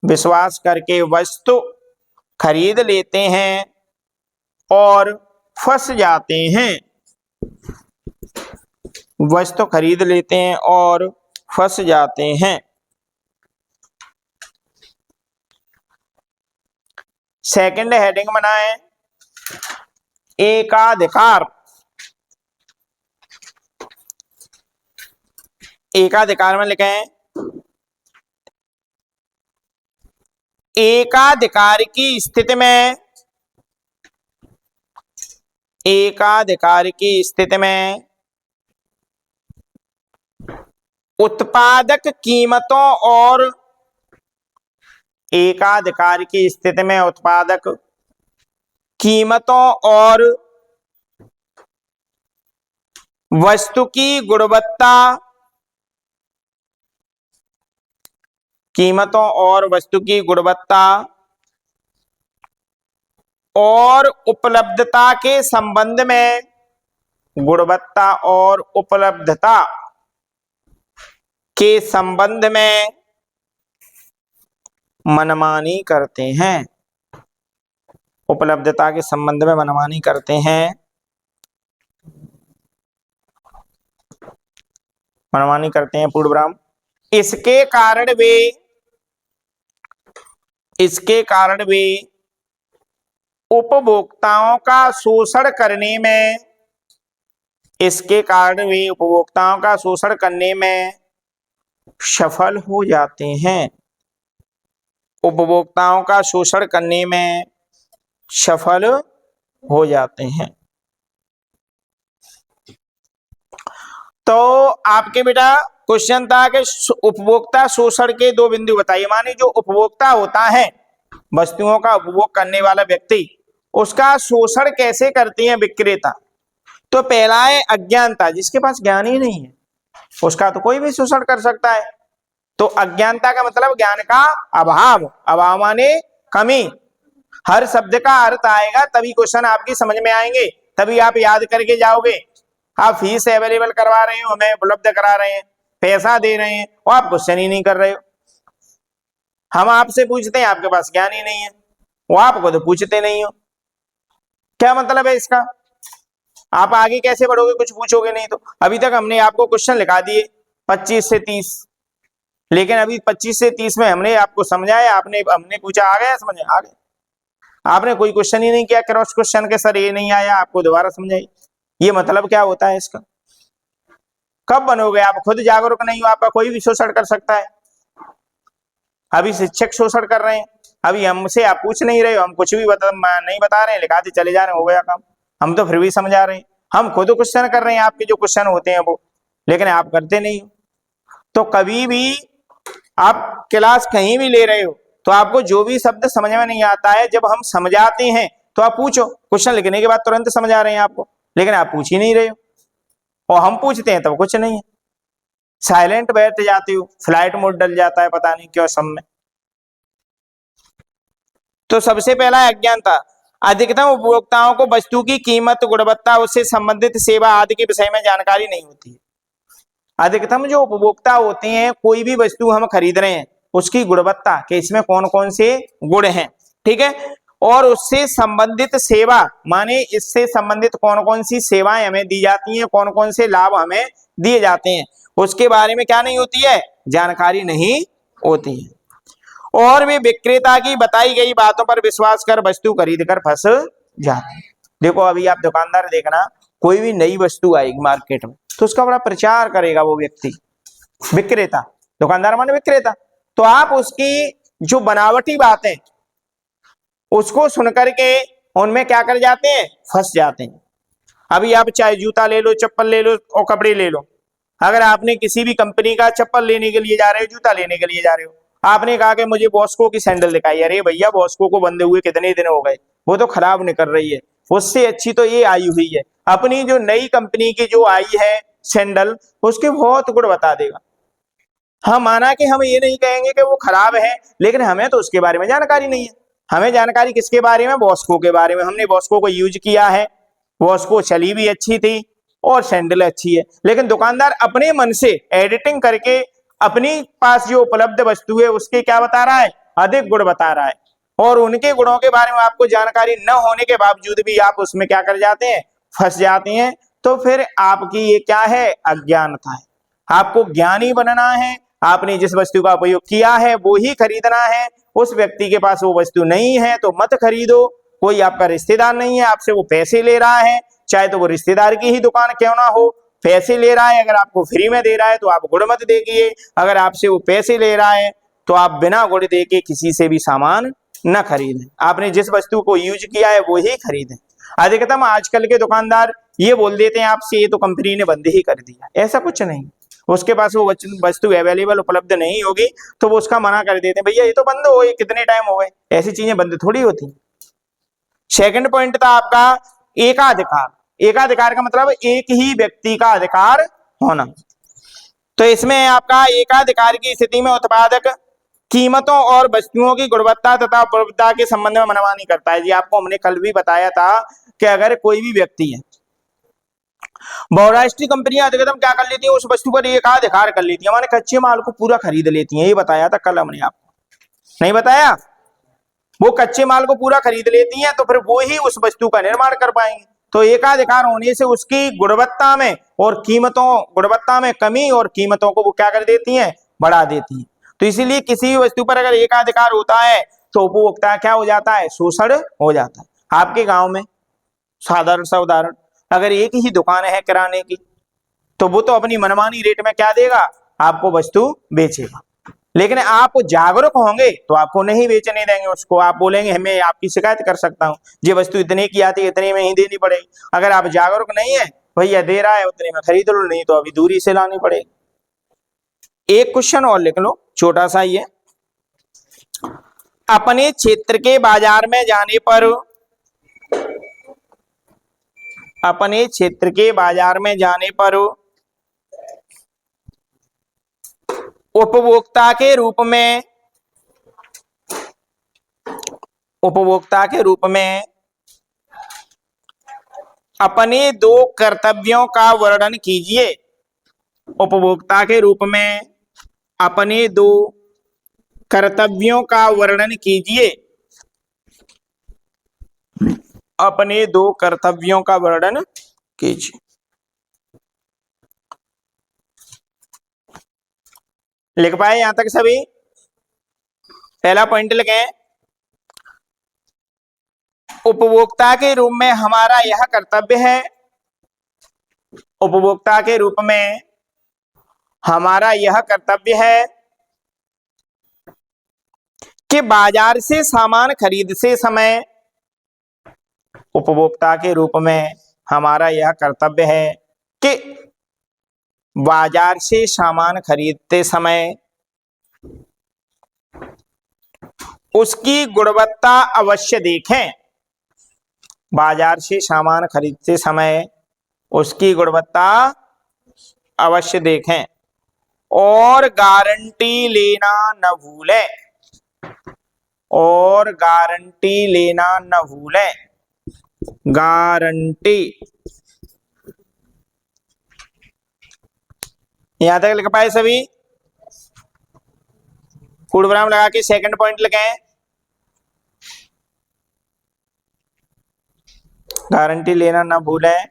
विश्वास करके वस्तु खरीद लेते हैं और फंस जाते हैं, वस्तु खरीद लेते हैं और फंस जाते हैं। सेकंड हेडिंग बनाएं, एकाधिकार। एकाधिकार में लिखें, एकाधिकार की स्थिति में, एकाधिकार की स्थिति में उत्पादक कीमतों और, एकाधिकार की स्थिति में उत्पादक कीमतों और वस्तु की गुणवत्ता, कीमतों और वस्तु की गुणवत्ता और उपलब्धता के संबंध में, गुणवत्ता और उपलब्धता के संबंध में मनमानी करते हैं, उपलब्धता के संबंध में मनमानी करते हैं, मनमानी करते हैं पूर्णविराम। इसके कारण वे, इसके कारण वे उपभोक्ताओं का शोषण करने में, इसके कारण वे उपभोक्ताओं का शोषण करने में सफल हो जाते हैं, उपभोक्ताओं का शोषण करने में सफल हो जाते हैं। तो आपके बेटा क्वेश्चन था कि उपभोक्ता शोषण के दो बिंदु बताइए। माने जो उपभोक्ता होता है, वस्तुओं का उपभोग करने वाला व्यक्ति, उसका शोषण कैसे करती है विक्रेता। तो पहला है अज्ञानता, जिसके पास ज्ञान ही नहीं है उसका तो कोई भी शोषण कर सकता है। तो अज्ञानता का मतलब ज्ञान का अभाव, अभाव माने कमी। हर शब्द का अर्थ आएगा तभी क्वेश्चन आपकी समझ में आएंगे, तभी आप याद करके जाओगे। आप फीस अवेलेबल करवा रहे हो, हमें उपलब्ध करा रहे हैं, पैसा दे रहे हैं, और आप क्वेश्चन ही नहीं कर रहे हो। हम आपसे पूछते हैं, आपके पास ज्ञान ही नहीं है, वो आपको तो पूछते नहीं हो। क्या मतलब है इसका? आप आगे कैसे बढ़ोगे, कुछ पूछोगे नहीं तो। अभी तक हमने आपको क्वेश्चन लिखा दिए 25 से 30, लेकिन अभी 25 से 30 में हमने आपको समझाया, हमने पूछा आ गया समझ, आ गया। आपने कोई क्वेश्चन ही नहीं किया क्रॉस क्वेश्चन के, सर ये नहीं आया, आपको दोबारा समझाई। ये मतलब क्या होता है इसका? कब बनोगे आप? खुद जागरूक नहीं हो, आपका कोई भी शोषण कर सकता है। अभी शिक्षक शोषण कर रहे हैं, अभी हमसे आप पूछ नहीं रहे हो, हम कुछ भी नहीं बता रहे हैं, लिखाते चले जा रहे हैं, हो गया काम। हम तो फिर भी समझा रहे हैं, हम खुद क्वेश्चन कर रहे हैं आपके जो क्वेश्चन होते हैं वो, लेकिन आप करते नहीं हो। तो कभी भी आप क्लास कहीं भी ले रहे हो तो आपको जो भी शब्द समझ में नहीं आता है, जब हम समझाते हैं तो आप पूछो। क्वेश्चन लिखने के बाद तुरंत समझा रहे हैं आपको, लेकिन आप पूछ ही नहीं रहे हो, और हम पूछते हैं तब कुछ नहीं है, साइलेंट बैठ जाते हो, फ्लाइट मोड डल जाता है, पता नहीं क्यों सब में। तो सबसे पहला है अज्ञानता। अधिकतम उपभोक्ताओं को वस्तु की कीमत, गुणवत्ता, उससे संबंधित सेवा आदि के विषय में जानकारी नहीं होती है। अधिकतम जो उपभोक्ता होते हैं, कोई भी वस्तु हम खरीद रहे हैं उसकी गुणवत्ता के इसमें कौन कौन से गुण हैं, ठीक है, और उससे संबंधित सेवा, माने इससे संबंधित कौन कौन सी सेवाएं हमें दी जाती हैं, कौन कौन से लाभ हमें दिए जाते हैं, उसके बारे में क्या नहीं होती है, जानकारी नहीं होती है। और वे विक्रेता की बताई गई बातों पर विश्वास कर वस्तु खरीद कर फंस जाते हैं। देखो अभी आप दुकानदार देखना, कोई भी नई वस्तु आएगी मार्केट में तो उसका बड़ा प्रचार करेगा वो व्यक्ति, विक्रेता, दुकानदार माने विक्रेता, तो आप उसकी जो बनावटी बातें उसको सुनकर के उनमें क्या कर जाते हैं, फंस जाते हैं। अभी आप चाहे जूता ले लो, चप्पल ले लो और कपड़े ले लो, अगर आपने किसी भी कंपनी का चप्पल लेने के लिए जा रहे हो, जूता लेने के लिए जा रहे हो, आपने कहा कि मुझे बॉस्को की सैंडल दिखाई, अरे भैया बॉस्को को बंधे हुए कितने दिन हो गए, वो तो खराब निकल रही है, उससे अच्छी तो ये आई हुई है। अपनी जो नई कंपनी की जो आई है सैंडल, उसके बहुत गुण बता देगा। हाँ माना कि हम ये नहीं कहेंगे कि वो खराब है, लेकिन हमें तो उसके बारे में जानकारी नहीं है। हमें जानकारी किसके बारे में, बॉस्को के बारे में। हमने बॉस्को को यूज किया है, बॉस्को चली भी अच्छी थी और सैंडल अच्छी है, लेकिन दुकानदार अपने मन से एडिटिंग करके अपनी पास जो उपलब्ध वस्तु है उसके क्या बता रहा है, अधिक गुण बता रहा है, और उनके गुणों के बारे में आपको जानकारी न होने के बावजूद भी आप उसमें क्या कर जाते हैं, फंस जाते हैं। तो फिर आपकी ये क्या है, अज्ञानता है। आपको ज्ञानी बनना है, आपने जिस वस्तु का उपयोग किया है वो ही खरीदना है। उस व्यक्ति के पास वो वस्तु नहीं है तो मत खरीदो। कोई आपका रिश्तेदार नहीं है, आपसे वो पैसे ले रहा है, चाहे तो वो रिश्तेदार की ही दुकान क्यों ना हो, पैसे ले रहा है, अगर आपको फ्री में दे रहा है तो आप गुण मत देखिए, अगर आपसे वो पैसे ले रहा है तो आप बिना गुण देके किसी से भी सामान न खरीदें। आपने जिस वस्तु को यूज किया है वो ही खरीदें। अधिकतम आजकल के दुकानदार ये बोल देते हैं आपसे, ये तो कंपनी ने बंद ही कर दिया, ऐसा कुछ नहीं। उसके पास वो वस्तु अवेलेबल उपलब्ध नहीं होगी तो वो उसका मना कर देते हैं, भैया ये तो बंद हो गई, कितने टाइम हो गए, ऐसी चीजें बंद थोड़ी होती। सेकंड पॉइंट था आपका एकाधिकार। एकाधिकार का मतलब एक ही व्यक्ति का अधिकार होना। तो इसमें आपका एकाधिकार की स्थिति में उत्पादक कीमतों और वस्तुओं की गुणवत्ता तथा उपलब्धता के संबंध में मनमानी करता है। जी आपको हमने कल भी बताया था कि अगर कोई भी व्यक्ति है, बहुराष्ट्रीय कंपनियां अधिकतम क्या कर लेती है, उस वस्तु पर एकाधिकार कर लेती है, माने कच्चे माल को पूरा खरीद लेती है। ये बताया था कल हमने, आपको नहीं बताया? वो कच्चे माल को पूरा खरीद लेती हैं तो फिर वो ही उस वस्तु का निर्माण कर पाएंगे। तो एकाधिकार होने से उसकी गुणवत्ता में और कीमतों, गुणवत्ता में कमी और कीमतों को वो क्या कर देती हैं, बढ़ा देती हैं। तो इसीलिए किसी भी वस्तु पर अगर एकाधिकार होता है तो उपभोक्ता क्या हो जाता है, शोषण हो जाता है। आपके गांव में साधारण सा उदाहरण, अगर एक ही दुकान है किराने की तो वो तो अपनी मनमानी रेट में क्या देगा, आपको वस्तु बेचेगा। लेकिन आप जागरूक होंगे तो आपको नहीं बेचने देंगे उसको, आप बोलेंगे मैं आपकी शिकायत कर सकता हूं, ये वस्तु इतने की आती है, इतने में ही देनी पड़ेगी। अगर आप जागरूक नहीं है, भैया दे रहा है उतने में खरीद लो, नहीं तो अभी दूरी से लानी पड़ेगी। एक क्वेश्चन और लिख लो, छोटा सा ही है। अपने क्षेत्र के बाजार में जाने पर, अपने क्षेत्र के बाजार में जाने पर उपभोक्ता के रूप में, उपभोक्ता के रूप में अपने दो कर्तव्यों का वर्णन कीजिए। उपभोक्ता के रूप में अपने दो कर्तव्यों का वर्णन कीजिए। अपने दो कर्तव्यों का वर्णन कीजिए। लिख पाए यहां तक सभी? पहला पॉइंट लिखें, उपभोक्ता के रूप में हमारा यह कर्तव्य है, उपभोक्ता के रूप में हमारा यह कर्तव्य है कि बाजार से सामान खरीदते समय, उपभोक्ता के रूप में हमारा यह कर्तव्य है कि बाजार से सामान खरीदते समय उसकी गुणवत्ता अवश्य देखें। बाजार से सामान खरीदते समय उसकी गुणवत्ता अवश्य देखें और गारंटी लेना न भूलें, और गारंटी लेना न भूलें। गारंटी यहां तक लिख पाए सभी? पूर्ण विराम लगा के सेकंड पॉइंट लिखें, गारंटी लेना ना भूलें।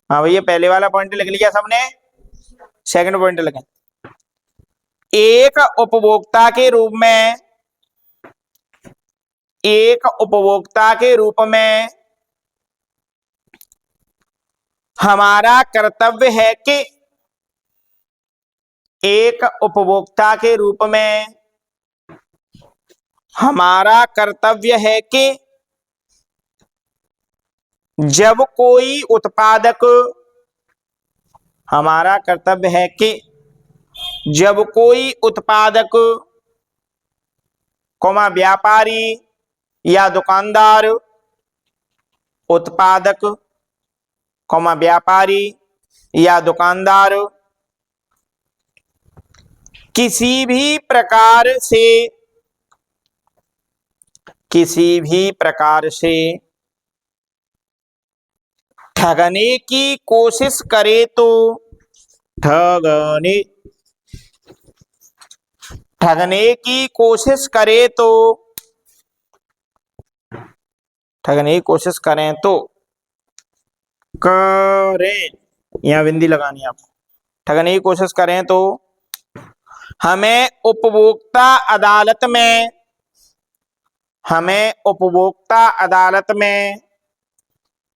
हाँ भैया, पहले वाला पॉइंट लिख लिया सबने, सेकंड पॉइंट लिखें। एक उपभोक्ता के रूप में, एक उपभोक्ता के रूप में हमारा कर्तव्य है कि, एक उपभोक्ता के रूप में हमारा कर्तव्य है कि जब कोई उत्पादक, हमारा कर्तव्य है कि जब कोई उत्पादक, व्यापारी या दुकानदार, उत्पादक, व्यापारी या दुकानदार किसी भी प्रकार से ठगने की कोशिश करे तो, ठगने की कोशिश करे तो, ठगने की कोशिश करें तो, करें, यहां बिंदी लगानी है आपको, ठगने की कोशिश करें तो हमें उपभोक्ता अदालत में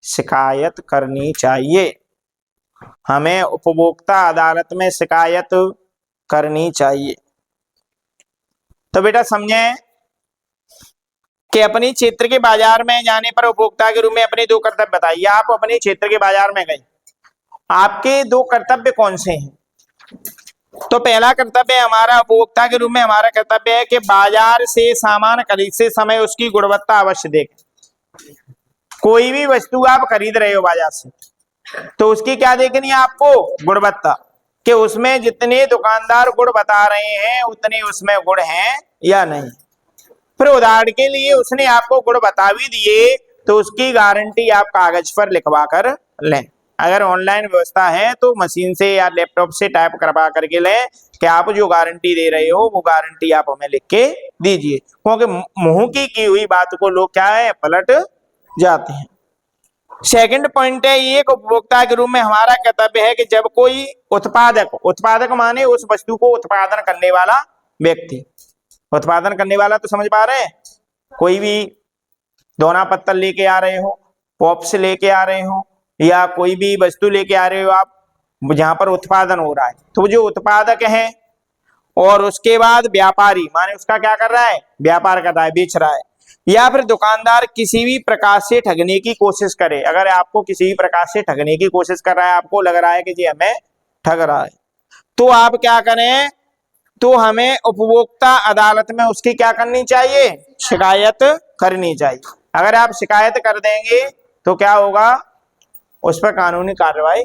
शिकायत करनी चाहिए। हमें उपभोक्ता अदालत में शिकायत करनी चाहिए। तो बेटा समझें कि अपनी क्षेत्र के बाजार में जाने पर उपभोक्ता के रूप में अपने दो कर्तव्य बताइए। आप अपने क्षेत्र के बाजार में गए, आपके दो कर्तव्य कौन से हैं? तो पहला कर्तव्य हमारा उपभोक्ता के रूप में, हमारा कर्तव्य है कि बाजार से सामान खरीदते समय उसकी गुणवत्ता अवश्य देखें। कोई भी वस्तु आप खरीद रहे हो बाजार से, तो उसकी क्या देखनी है आपको? गुणवत्ता, कि उसमें जितने दुकानदार गुण बता रहे हैं उतने उसमें गुण हैं या नहीं। फिर उदाहरण के लिए उसने आपको गुण बता भी दिए तो उसकी गारंटी आप कागज पर लिखवा कर लें। अगर ऑनलाइन व्यवस्था है तो मशीन से या लैपटॉप से टाइप करवा करके लें कि आप जो गारंटी दे रहे हो वो गारंटी आप हमें लिख के दीजिए, क्योंकि मुंह की हुई बात को लोग क्या है, पलट जाते हैं। सेकंड पॉइंट है, एक उपभोक्ता के रूप में हमारा कर्तव्य है कि जब कोई उत्पादक माने उस वस्तु को उत्पादन करने वाला व्यक्ति, उत्पादन करने वाला तो समझ पा रहे हैं, कोई भी दोना पत्तल लेके आ रहे हो, पॉप्स लेके आ रहे हो, या कोई भी वस्तु लेके आ रहे हो आप जहां पर उत्पादन हो रहा है, तो जो उत्पादक है और उसके बाद व्यापारी माने उसका क्या कर रहा है, व्यापार कर रहा है, बेच रहा है, या फिर दुकानदार किसी भी प्रकार से ठगने की कोशिश करे। अगर आपको किसी भी प्रकार से ठगने की कोशिश कर रहा है, आपको लग रहा है कि जी हमें ठग रहा है, तो आप क्या करें, तो हमें उपभोक्ता अदालत में उसकी क्या करनी चाहिए, शिकायत करनी चाहिए। अगर आप शिकायत कर देंगे तो क्या होगा, उस पर कानूनी कार्रवाई